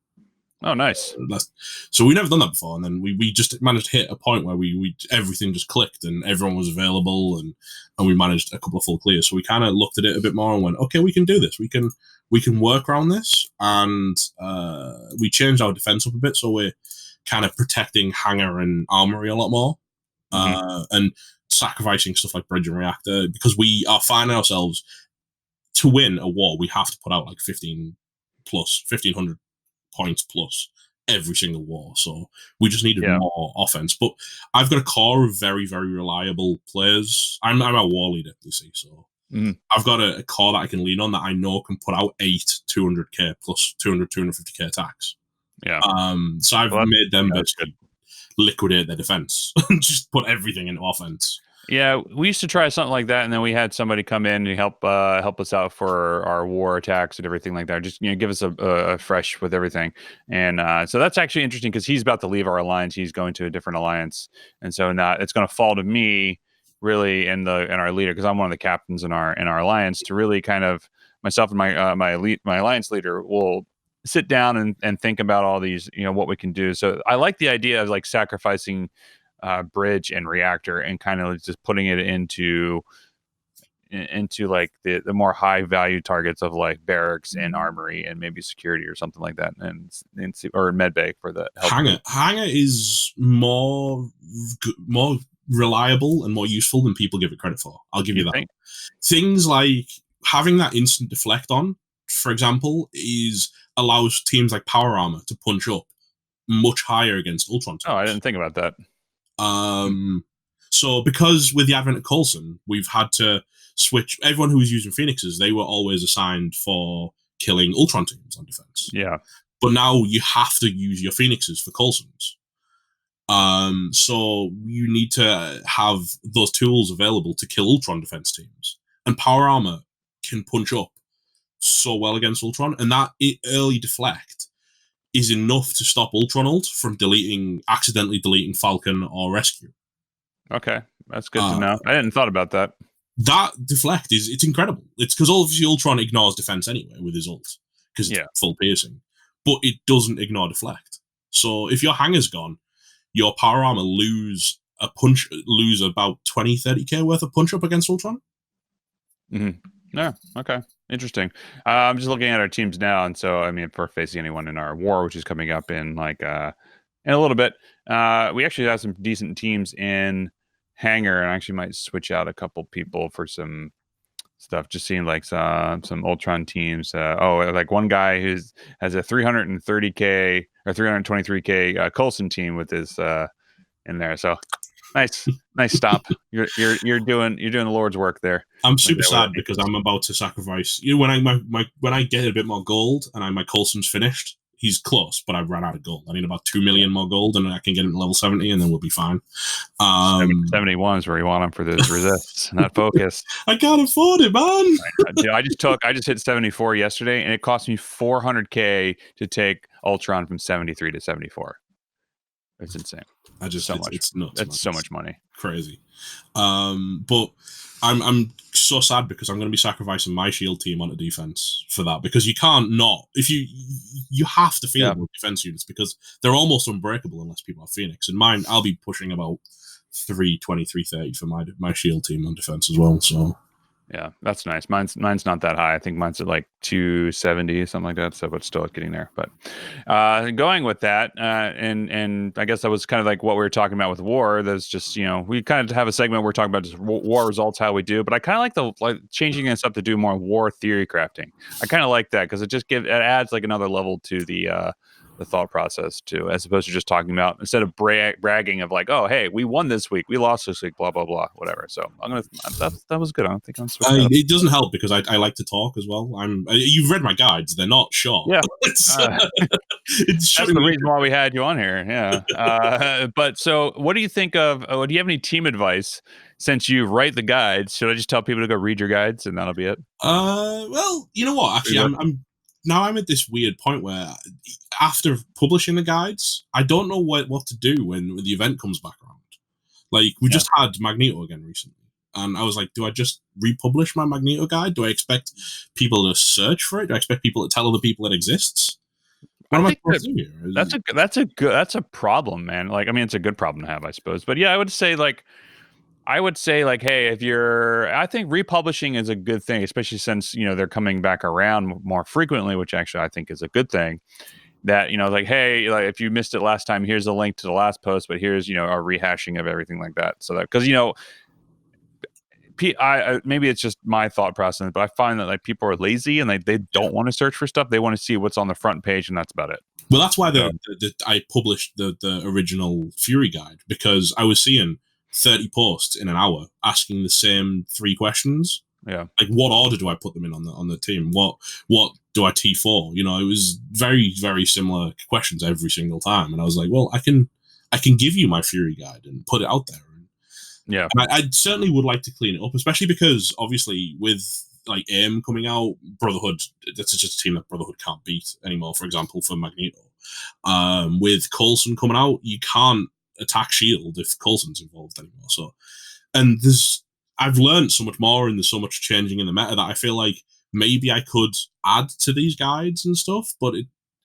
Oh, nice. So we've never done that before, and then we just managed to hit a point where we everything just clicked and everyone was available, and we managed a couple of full clears. So we kind of looked at it a bit more and went, okay, we can do this. We can work around this, and we changed our defense up a bit, so we're kind of protecting hangar and armory a lot more, and sacrificing stuff like bridge and reactor because we are finding ourselves to win a war. We have to put out like 1,500 points plus every single war, so we just needed more offense. But I've got a core of very, very reliable players. I'm a war leader, you see, so I've got a core that I can lean on that I know can put out 8 200k plus 250k attacks. So I've made them basically liquidate their defense and just put everything into offense. Yeah, we used to try something like that, and then we had somebody come in and help us out for our war attacks and everything like that. Just give us a fresh with everything, and so that's actually interesting because he's about to leave our alliance. He's going to a different alliance, and so now it's going to fall to me really and our leader because I'm one of the captains in our alliance to really kind of myself and my alliance leader will sit down and think about all these what we can do. So I like the idea of like sacrificing. Bridge and reactor and kind of just putting it into like the more high value targets of like barracks and armory and maybe security or something like that or medbay for the help. Hangar is more reliable and more useful than people give it credit for. I'll give you that. Things like having that instant deflect on, for example, allows teams like Power Armor to punch up much higher against Ultron teams. Oh, I didn't think about that. So because with the advent of Coulson, we've had to switch. Everyone who was using Phoenixes, they were always assigned for killing Ultron teams on defense. Yeah. But now you have to use your Phoenixes for Coulsons. So you need to have those tools available to kill Ultron defense teams. And Power Armor can punch up so well against Ultron, and that early deflect is enough to stop Ultron ult from accidentally deleting Falcon or Rescue. Okay, that's good to know. I hadn't thought about that. That deflect it's incredible. It's because obviously Ultron ignores defense anyway with his ult because it's full piercing, but it doesn't ignore deflect. So if your hanger's gone, your Power Armor lose about 20-30k worth of punch up against Ultron. Mm-hmm. Yeah. Okay. Interesting. I'm just looking at our teams now, and so I mean, if we're facing anyone in our war, which is coming up in like in a little bit, we actually have some decent teams in Hangar, and I actually might switch out a couple people for some stuff. Just seeing like some Ultron teams. Like one guy has a 330k or 323k Coulson team with his in there. So nice stop. You're doing the Lord's work there. I'm super sad because I'm about to sacrifice. When I get a bit more gold and my Coulson's finished, he's close, but I've run out of gold. I need about 2 million more gold, and I can get him to level 70, and then we'll be fine. 71 is where you want him for this resists, not focus. I can't afford it, man. I just hit 74 yesterday, and it cost me 400k to take Ultron from 73 to 74. It's insane. It's nuts. That's so much money. Crazy. But I'm so sad because I'm going to be sacrificing my shield team onto defense for that, because you can't not. If you have to field more defense units because they're almost unbreakable unless people have Phoenix. And mine, I'll be pushing about 320, 330 for my shield team on defense as well. So yeah, that's nice. Mine's not that high. I think mine's at like 270, something like that. So, but still getting there. But going with that, and I guess that was kind of like what we were talking about with war. There's just, we kind of have a segment where we're talking about just war results, how we do. But I kind of like changing this up to do more war theory crafting. I kind of like that because it adds like another level to the thought process too, as opposed to just talking about, instead of bragging of like, oh, hey, we won this week, we lost this week, blah blah blah, whatever. So that was good. I don't think I'm switching. It doesn't help because I like to talk as well. You've read my guides; they're not short. Yeah, that's the reason why we had you on here. Yeah, but so what do you think of? Do you have any team advice? Since you write the guides, should I just tell people to go read your guides and that'll be it? Well, you know what? Actually, I'm at this weird point where after publishing the guides, I don't know what to do when the event comes back around. Like, we just had Magneto again recently, and I was like, do I just republish my Magneto guide? Do I expect people to search for it? Do I expect people to tell other people it exists? What am I supposed to do here? That's a problem, man. Like, I mean, it's a good problem to have, I suppose. But yeah, I would say like, hey, I think republishing is a good thing, especially since, they're coming back around more frequently, which actually I think is a good thing. That, like, hey, like if you missed it last time, here's a link to the last post, but here's, a rehashing of everything like that. So that, because, maybe it's just my thought process, but I find that like people are lazy and they don't want to search for stuff. They want to see what's on the front page, and that's about it. Well, that's why I published the original Fury guide, because I was seeing 30 posts in an hour asking the same 3 questions. Yeah. Like, what order do I put them in on the team? What do I T4? It was very, very similar questions every single time. And I was like, well, I can give you my Fury guide and put it out there. Yeah. And I certainly would like to clean it up, especially because obviously with like AIM coming out, Brotherhood, that's just a team that Brotherhood can't beat anymore, for example, for Magneto. With Coulson coming out, you can't attack shield if Coulson's involved anymore. So, and I've learned so much more, and there's so much changing in the meta that I feel like maybe I could add to these guides and stuff, but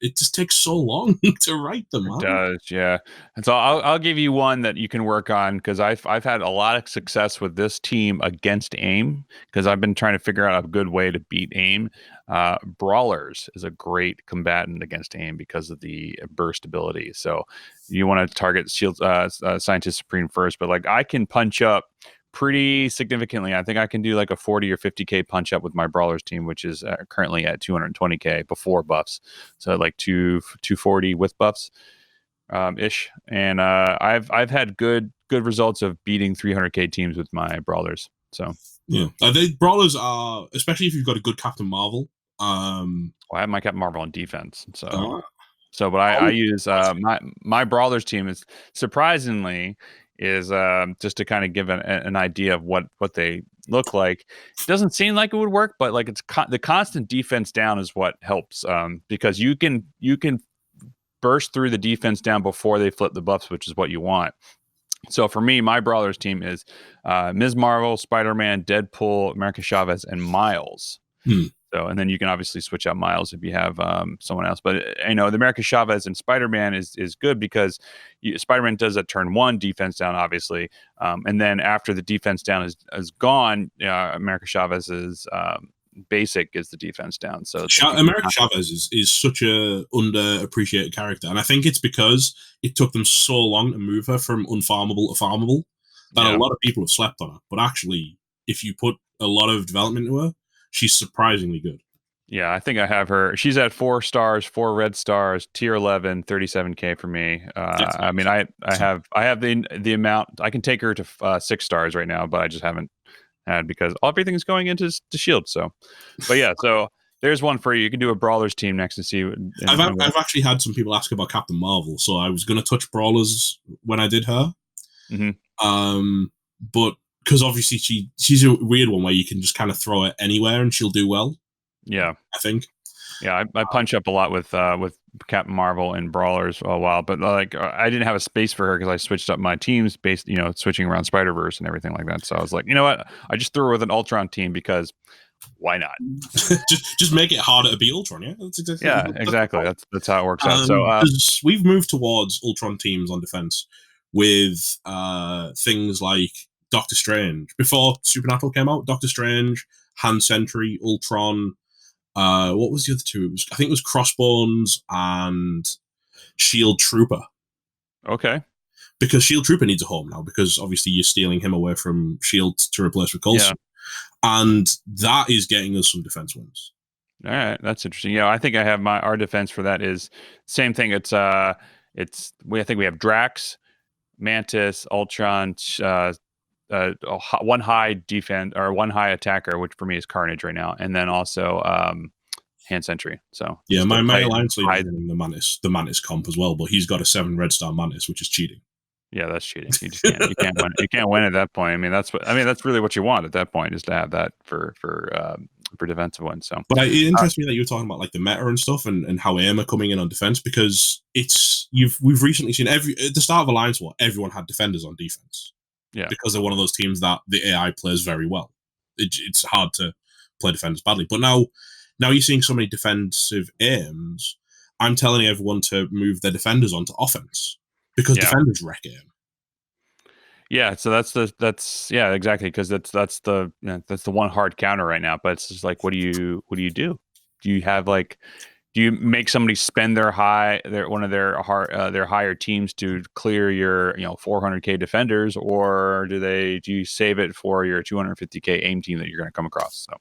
it just takes so long to write them. It does, yeah. And so I'll give you one that you can work on, because I've had a lot of success with this team against AIM, because I've been trying to figure out a good way to beat AIM. Brawlers is a great combatant against AIM because of the burst ability. So you want to target Shield Scientist Supreme first, but like I can punch up pretty significantly. I think I can do like a 40 or 50k punch up with my Brawlers team, which is currently at 220k before buffs. So like 240 with buffs ish. And I've had good results of beating 300k teams with my Brawlers. So Yeah, brawlers are, especially if you've got a good Captain Marvel. Well, I have my Captain Marvel on defense, Uh, but I use my brawlers team is surprisingly is just to kind of give an idea of what they look like. It doesn't seem like it would work, but like it's the constant defense down is what helps, because you can burst through the defense down before they flip the buffs, which is what you want. So for me, my brawlers team is Ms. Marvel, Spider-Man, Deadpool, America Chavez, and Miles. So, and then you can obviously switch out Miles if you have someone else. But the America Chavez and Spider-Man is good because Spider-Man does that turn 1 defense down, obviously, and then after the defense down is gone, America Chavez is basic is the defense down. So America Chavez is such a underappreciated character, and I think it's because it took them so long to move her from unfarmable to farmable that a lot of people have slept on her. But actually, if you put a lot of development into her, she's surprisingly good. Yeah, I think I have her. She's at 4 stars, 4 red stars, tier 11, 37K for me. I mean, I have the amount. I can take her to 6 stars right now, but I just haven't had because everything is going into Shield. So, but yeah, so there's one for you. You can do a Brawlers team next and see. I've actually had some people ask about Captain Marvel, so I was going to touch Brawlers when I did her. But because obviously she's a weird one where you can just kind of throw it anywhere and she'll do well. Yeah, I think. Yeah, I punch up a lot with Captain Marvel and Brawlers a while, but like I didn't have a space for her because I switched up my teams based, switching around Spider-Verse and everything like that. So I was like, you know what? I just threw her with an Ultron team because why not? just make it harder to beat Ultron, yeah? That's exactly. That's how it works out. So we've moved towards Ultron teams on defense with things like Doctor Strange. Before Supernatural came out, Doctor Strange, Hand Sentry, Ultron. What was the other two? I think it was Crossbones and Shield Trooper. Okay. Because Shield Trooper needs a home now, because obviously you're stealing him away from Shield to replace with Coulson. Yeah. And that is getting us some defense wins. All right, that's interesting. Yeah, I think I have our defense for that is same thing. I think we have Drax, Mantis, Ultron, one high defense or one high attacker, which for me is Carnage right now, and then also Hand Sentry. So yeah, my alliance leader is running the Mantis comp as well, but he's got a 7 red star Mantis, which is cheating. Yeah, that's cheating. You just can't. You can't win. You can't win at that point. I mean, that's really what you want at that point is to have that for defensive ones. So, but it interests me that you were talking about like the meta and stuff, and how aim are coming in on defense, because we've recently seen at the start of Alliance War, everyone had defenders on defense. Yeah, because they're one of those teams that the AI plays very well. It's hard to play defenders badly, but now you're seeing so many defensive aims. I'm telling everyone to move their defenders onto offense because defenders wreck aim. Yeah, so that's exactly, because that's the one hard counter right now. But it's just like, what do you do? Do you have do you make somebody spend their one of their higher teams to clear your 400K defenders, or do you save it for your 250K aim team that you're going to come across? So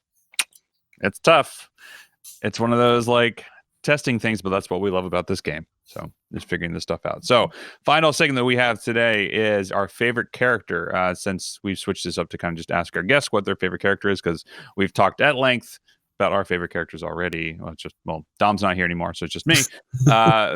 it's tough. It's one of those testing things, but that's what we love about this game. So just figuring this stuff out. So final segment that we have today is our favorite character. Since we've switched this up to kind of just ask our guests what their favorite character is, because we've talked at length about our favorite characters already. Dom's not here anymore, so it's just me.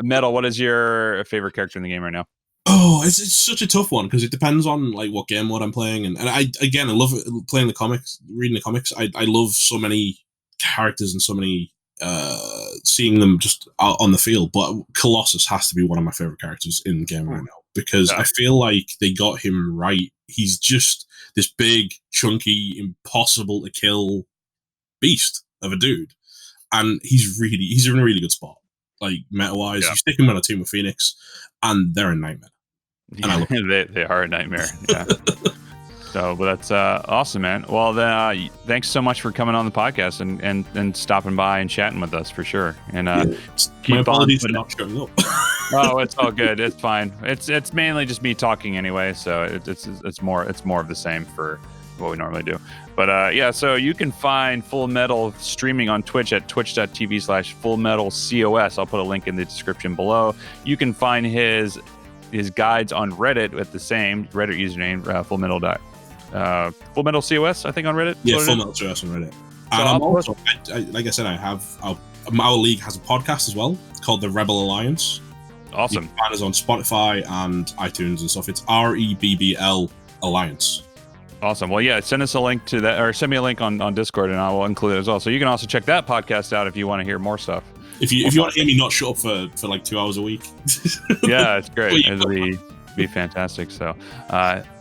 Metal, what is your favorite character in the game right now? Oh, it's such a tough one because it depends on what game mode I'm playing, and I love playing the comics, reading the comics. I love so many characters and so many seeing them just out on the field, but Colossus has to be one of my favorite characters in the game right now because I feel like they got him right. He's just this big, chunky, impossible to kill beast of a dude, and he's in a really good spot, meta wise. You stick him on a team with Phoenix and they're a nightmare. And they are a nightmare. Yeah. So, but that's awesome, man. Well, then, thanks so much for coming on the podcast and stopping by and chatting with us for sure. And my apologies for not showing up. Oh, it's all good. It's fine. It's mainly just me talking anyway, so it's more of the same for what we normally do. But so you can find Full Metal streaming on Twitch at twitch.tv/FullMetalCOS. I'll put a link in the description below. You can find his guides on Reddit with the same Reddit username, FullMetalCOS, I think, on Reddit. Yeah, FullMetalCOS on Reddit. And So I'm also, like I said, I have our league has a podcast as well called the Rebbl Alliance. Awesome. You can find us on Spotify and iTunes and stuff. It's REBBL Alliance. Awesome. Well, yeah, send us a link to that, or send me a link on Discord, and I will include it as well. So you can also check that podcast out if you want to hear more stuff. If you want to hear me not shut up for like 2 hours a week. Yeah, it's great. It'll be fantastic. So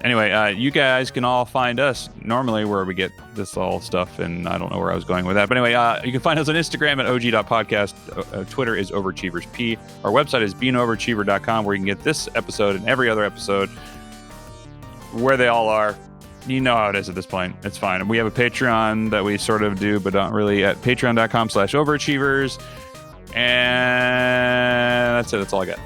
anyway, you guys can all find us normally where we get this all stuff, and I don't know where I was going with that. But anyway, you can find us on Instagram at og.podcast. Twitter is overachieversp. Our website is beingoverachiever.com, where you can get this episode and every other episode where they all are. You know how it is at this point. It's fine. We have a Patreon that we sort of do, but not really, at patreon.com/overachievers. And that's it. That's all I got.